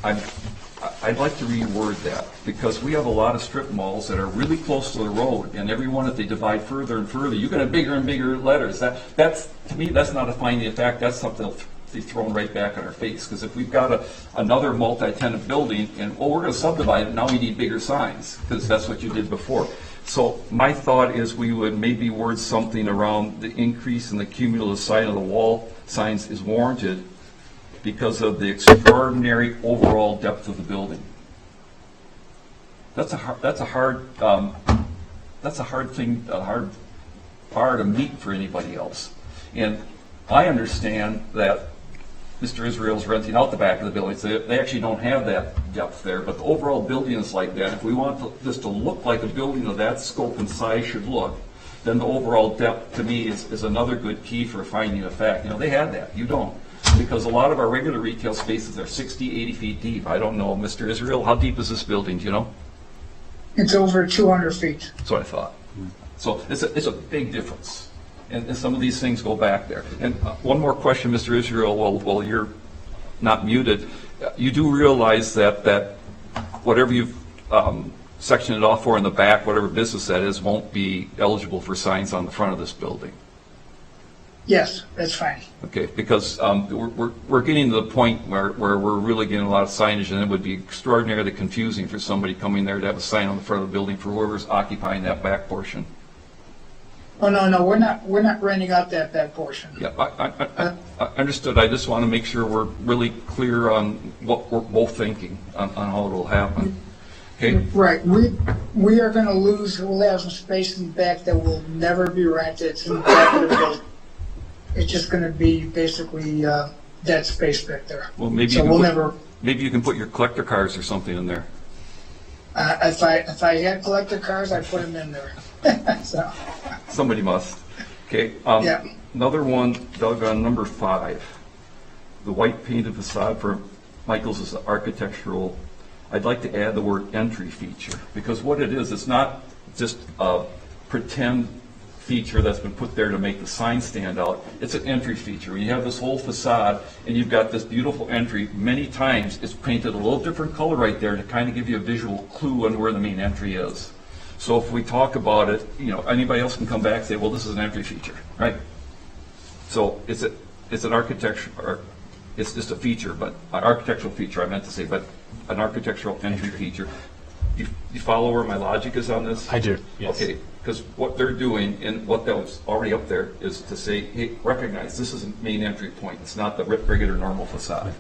I'd like to reword that, because we have a lot of strip malls that are really close to the road, and every one that they divide further and further, you get a bigger and bigger letters. That's to me, that's not a finding of fact. That's something that'll be thrown right back in our face. Because if we've got another multi-tenant building, and we're going to subdivide it, now we need bigger signs, because that's what you did before. So my thought is we would maybe word something around the increase in the cumulative sign of the wall signs is warranted because of the extraordinary overall depth of the building. That's a hard bar to meet for anybody else. And I understand that Mr. Israel's renting out the back of the building, so they actually don't have that depth there, but the overall building is like that. If we want this to look like a building of that scope and size should look, then the overall depth, to me, is another good key for finding a fact. You know, they had that. You don't. Because a lot of our regular retail spaces are 60, 80 feet deep. I don't know, Mr. Israel, how deep is this building, do you know? It's over 200 feet. That's what I thought. So it's a big difference. And some of these things go back there. And one more question, Mr. Israel, while you're not muted. You do realize that whatever you've sectioned it off for in the back, whatever business that is, won't be eligible for signs on the front of this building? Yes, that's fine. Okay, because we're getting to the point where we're really getting a lot of signage, and it would be extraordinarily confusing for somebody coming there to have a sign on the front of the building for whoever's occupying that back portion. Oh, no, we're not renting out that back portion. Yeah, I understood. I just want to make sure we're really clear on what we're both thinking on how it'll happen. Okay? Right. We are going to lose. We'll have some space in the back that will never be rented. It's in the back of the building. It's just going to be basically dead space back there. Well, maybe you can put your collector cars or something in there. If I had collector cars, I'd put them in there. So. Somebody must. Okay. Yeah. Another one, Doug, on number 5. The white painted facade for Michael's is architectural. I'd like to add the word entry feature, because what it is, it's not just a pretend feature that's been put there to make the sign stand out. It's an entry feature. When you have this whole facade and you've got this beautiful entry, many times it's painted a little different color right there to kind of give you a visual clue on where the main entry is. So if we talk about it, you know, anybody else can come back and say, well, this is an entry feature, right? So it's an architecture, or it's just a feature, but an architectural feature, I meant to say, but an architectural entry feature. You follow where my logic is on this? I do, yes. Okay, because what they're doing, and what that was already up there, is to say, hey, recognize this is a main entry point. It's not the regular normal facade.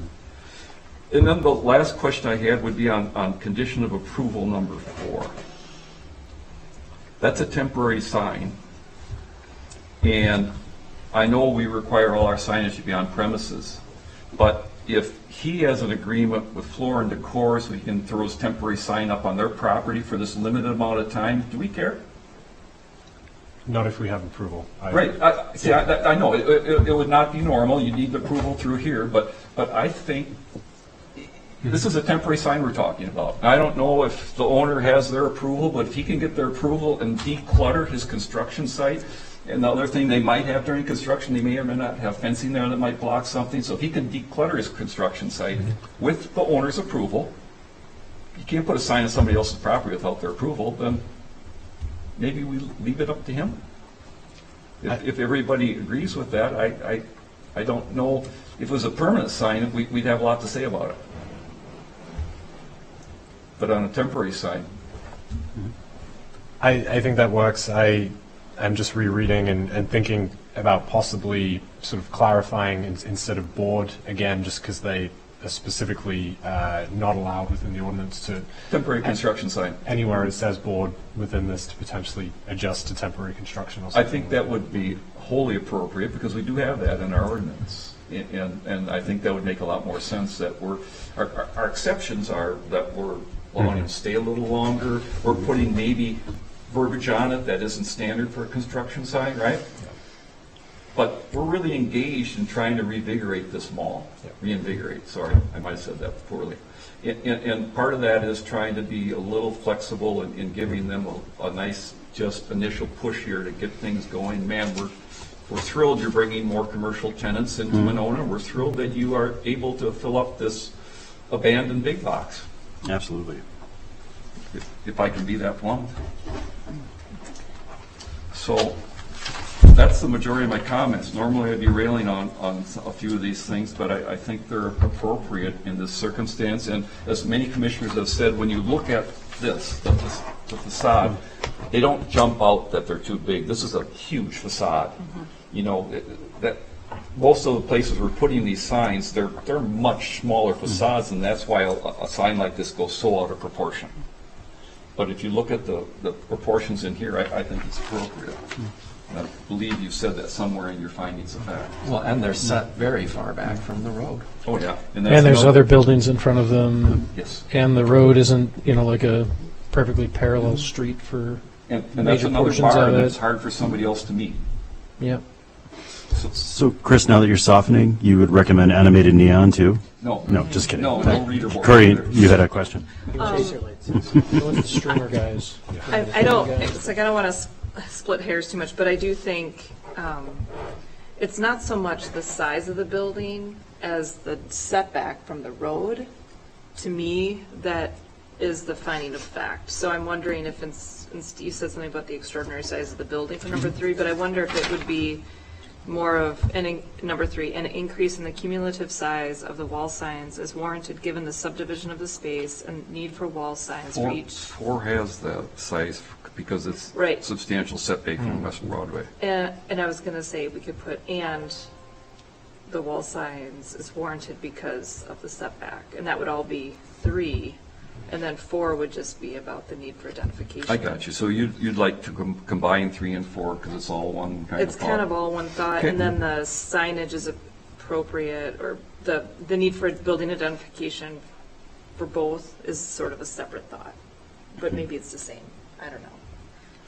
And then the last question I had would be on condition of approval number 4. That's a temporary sign. And I know we require all our signage to be on premises, but if he has an agreement with Floor and Decor so he can throw his temporary sign up on their property for this limited amount of time, do we care? Not if we have approval. Right. I know it would not be normal. You need approval through here, but I think this is a temporary sign we're talking about. I don't know if the owner has their approval, but if he can get their approval and declutter his construction site, and the other thing they might have during construction, they may or may not have fencing there that might block something. So if he can declutter his construction site with the owner's approval, you can't put a sign on somebody else's property without their approval, then maybe we leave it up to him. If everybody agrees with that, I don't know. If it was a permanent sign, we'd have a lot to say about it. But on a temporary sign, I think that works. I'm just rereading and thinking about possibly sort of clarifying instead of board, again, just because they are specifically not allowed within the ordinance to temporary construction sign. Anywhere it says board within this to potentially adjust to temporary construction or I something. think that would be wholly appropriate because we do have that in our ordinance. And I think that would make a lot more sense that our exceptions are that we're allowing them to stay a little longer. We're putting maybe verbiage on it that isn't standard for a construction sign, right? But we're really engaged in trying to reinvigorate this mall. Reinvigorate, sorry, I might have said that poorly. And part of that is trying to be a little flexible in giving them a nice just initial push here to get things going. Man, we're thrilled you're bringing more commercial tenants into Monona. We're thrilled that you are able to fill up this abandoned big box. Absolutely. If I can be that blunt. So that's the majority of my comments. Normally I'd be railing on a few of these things, but I think they're appropriate in this circumstance. And as many commissioners have said, when you look at this, the facade, they don't jump out that they're too big. This is a huge facade. You know, that most of the places we're putting these signs, they're much smaller facades, and that's why a sign like this goes so out of proportion. But if you look at the proportions in here, I think it's appropriate. And I believe you said that somewhere in your findings of fact. Well, and they're set very far back from the road. Oh, yeah. And there's other buildings in front of them. Yes. And the road isn't, like a perfectly parallel street for And that's major another portions bar of that's it. hard for somebody else to meet. Yep. So, Chris, now that you're softening, you would recommend animated neon too? No. No, just kidding. No reader board. Corey, either. you had a question. The stringer guys. I don't, it's like I don't want to split hairs too much, but I do think it's not so much the size of the building as the setback from the road. To me, that is the finding of fact. So I'm wondering if, you said something about the extraordinary size of the building for number 3, but I wonder if it would be more of, number 3, an increase in the cumulative size of the wall signs is warranted given the subdivision of the space and need for wall signs for each. 4 has that size because it's Right. substantial setback from West Broadway. And I was going to say, we could put, and the wall signs is warranted because of the setback, and that would all be 3, and then 4 would just be about the need for identification. I got you. So you'd like to combine 3 and 4 because it's all one kind of It's kind of all one thought, Okay. and then the signage is appropriate, or the need for building identification for both is sort of a separate thought, but maybe it's the same, I don't know.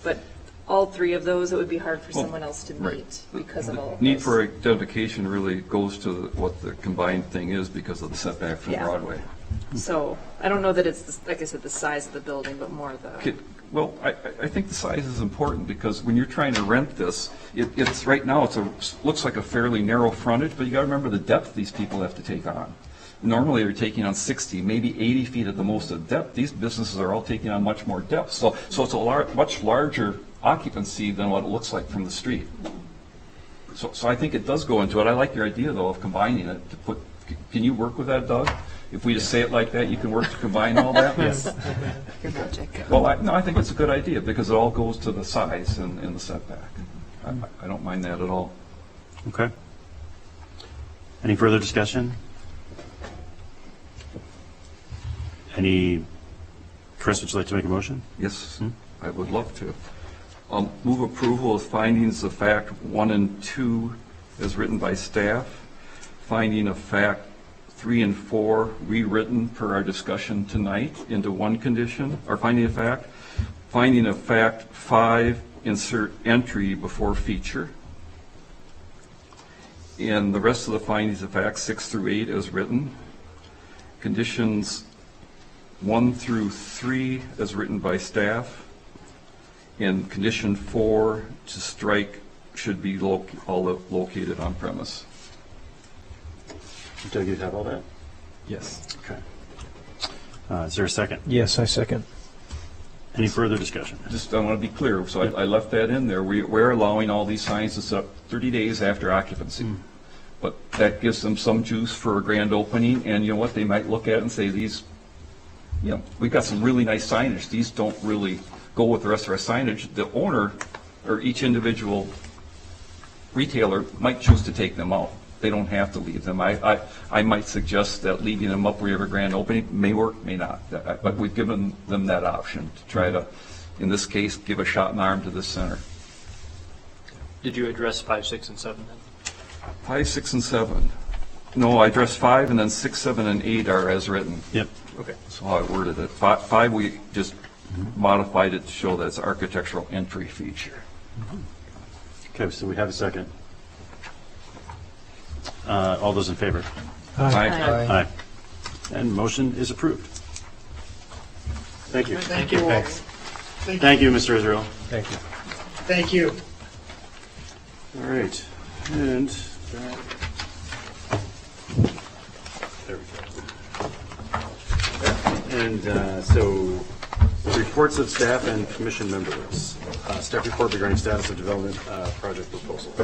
But all 3 of those, it would be hard for Well, someone else to right. meet because of all of Need those. for identification really goes to what the combined thing is because of the setback from Yeah. Broadway. So, I don't know that it's, like I said, the size of the building, but more the, Okay, well, I think the size is important because when you're trying to rent this, it's right now looks like a fairly narrow frontage, but you got to remember the depth these people have to take on. Normally they're taking on 60, maybe 80 feet at the most of depth. These businesses are all taking on much more depth. So it's a much larger occupancy than what it looks like from the street. So I think it does go into it. I like your idea though of combining it to put. Can you work with that, Doug? If we just say it like that, you can work to combine all that? Yes. your magic. Well, I think it's a good idea because it all goes to the size and the setback. I don't mind that at all. Okay. Any further discussion? Chris, would you like to make a motion? Yes, I would love to. Move approval of findings of fact 1 and 2 as written by staff. Finding of fact 3 and 4 rewritten per our discussion tonight into one condition, or finding of fact. Finding of fact 5, insert entry before feature. And the rest of the findings of fact 6 through 8 as written. Conditions 1 through 3 as written by staff. And condition 4 to strike should be all located on premise. Doug, you have all that? Yes. Okay. Is there a second? Yes, I second. Any further discussion? Just, I want to be clear, so I left that in there. We're allowing all these signs to set up 30 days after occupancy. But that gives them some juice for a grand opening, and you know what, they might look at it and say, these, you know, we've got some really nice signage. These don't really go with the rest of our signage. The owner, or each individual retailer, might choose to take them out. They don't have to leave them. I might suggest that leaving them up where you have a grand opening may work, may not. But we've given them that option to try to, in this case, give a shot in the arm to this center. Did you address 5, 6, and 7 then? 5, 6, and 7. No, I addressed 5, and then 6, 7, and 8 are as written. Yep. Okay. That's how I worded it. 5, we just modified it to show that it's architectural entry feature. Okay, so we have a second. All those in favor? Aye. Aye. And motion is approved. Thank you. Thank you all. Thanks. Thank you, Mr. Israel. Thank you. Thank you. All right, and there we go. And so, reports of staff and commission members. Staff report regarding status of development project proposals.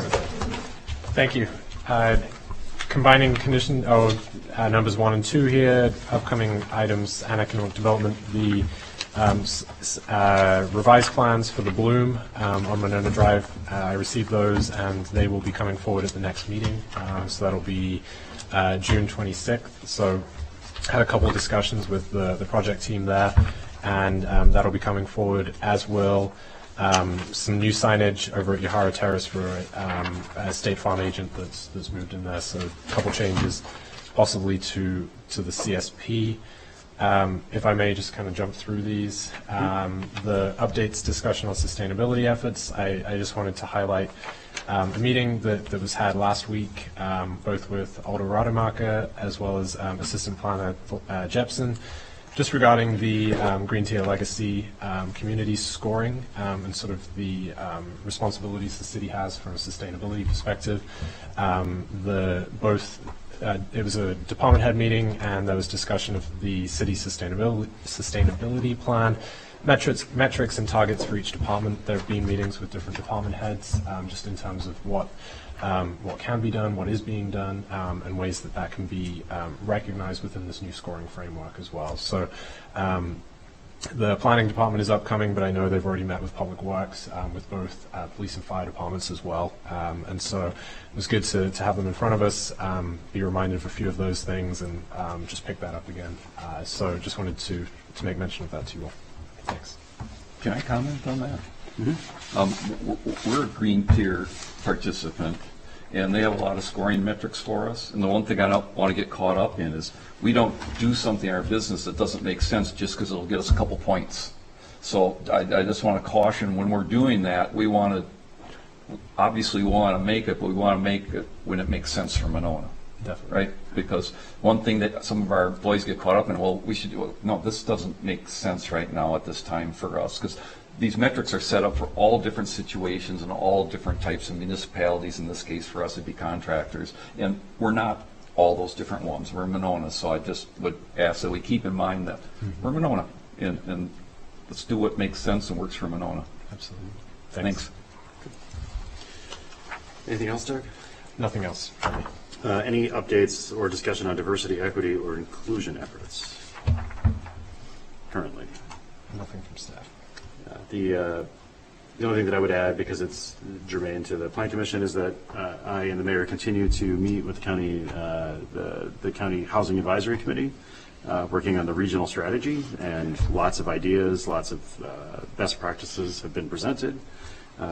Thank you. Combining numbers 1 and 2 here, upcoming items and economic development, the revised plans for the Bloom on Monona Drive. I received those, and they will be coming forward at the next meeting. So that'll be June 26th. So had a couple of discussions with the project team there, and that'll be coming forward, as will some new signage over at Yahara Terrace for a State Farm agent that's moved in there. So a couple changes, possibly to the CSP. If I may just kind of jump through these. The updates discussion on sustainability efforts, I just wanted to highlight a meeting that was had last week, both with Aldo Rademacher as well as Assistant Planner Jepson, just regarding the Green Tier Legacy community scoring and sort of the responsibilities the city has from a sustainability perspective. It was a department head meeting, and there was discussion of the city's sustainability plan, metrics and targets for each department. There have been meetings with different department heads, just in terms of what can be done, what is being done, and ways that can be recognized within this new scoring framework as well. So the planning department is upcoming, but I know they've already met with Public Works, with both police and fire departments as well. And so it was good to have them in front of us, be reminded of a few of those things, and just pick that up again. So just wanted to make mention of that to you all. Thanks. Can I comment on that? We're a Green Tier participant, and they have a lot of scoring metrics for us. And the one thing I don't want to get caught up in is we don't do something in our business that doesn't make sense just because it'll get us a couple points. So I just want to caution, when we're doing that, we want to, obviously we want to make it, but we want to make it when it makes sense for Monona. Definitely. Right? Because one thing that some of our employees get caught up in, well, we should do it. No, this doesn't make sense right now at this time for us, because these metrics are set up for all different situations and all different types of municipalities. In this case, for us, it'd be contractors. And we're not all those different ones. We're Monona. So I just would ask that we keep in mind that we're Monona. And let's do what makes sense and works for Monona. Absolutely. Thanks. Anything else, Doug? Nothing else. Any updates or discussion on diversity, equity, or inclusion efforts currently? Nothing from staff. The only thing that I would add, because it's germane to the Plan Commission, is that I and the mayor continue to meet with the county Housing Advisory Committee working on the regional strategy, and lots of ideas, lots of best practices have been presented.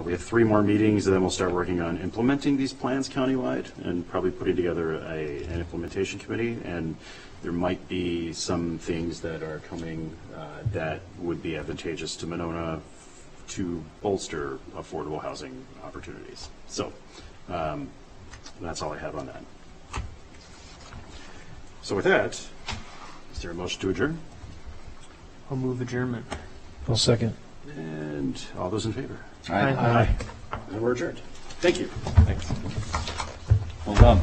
We have 3 more meetings, and then we'll start working on implementing these plans countywide and probably putting together an implementation committee. And there might be some things that are coming that would be advantageous to Monona to bolster affordable housing opportunities. So that's all I have on that. So with that, is there a motion to adjourn? I'll move adjournment. I'll second. And all those in favor? All right. Aye. And we're adjourned. Thank you. Thanks. Well done.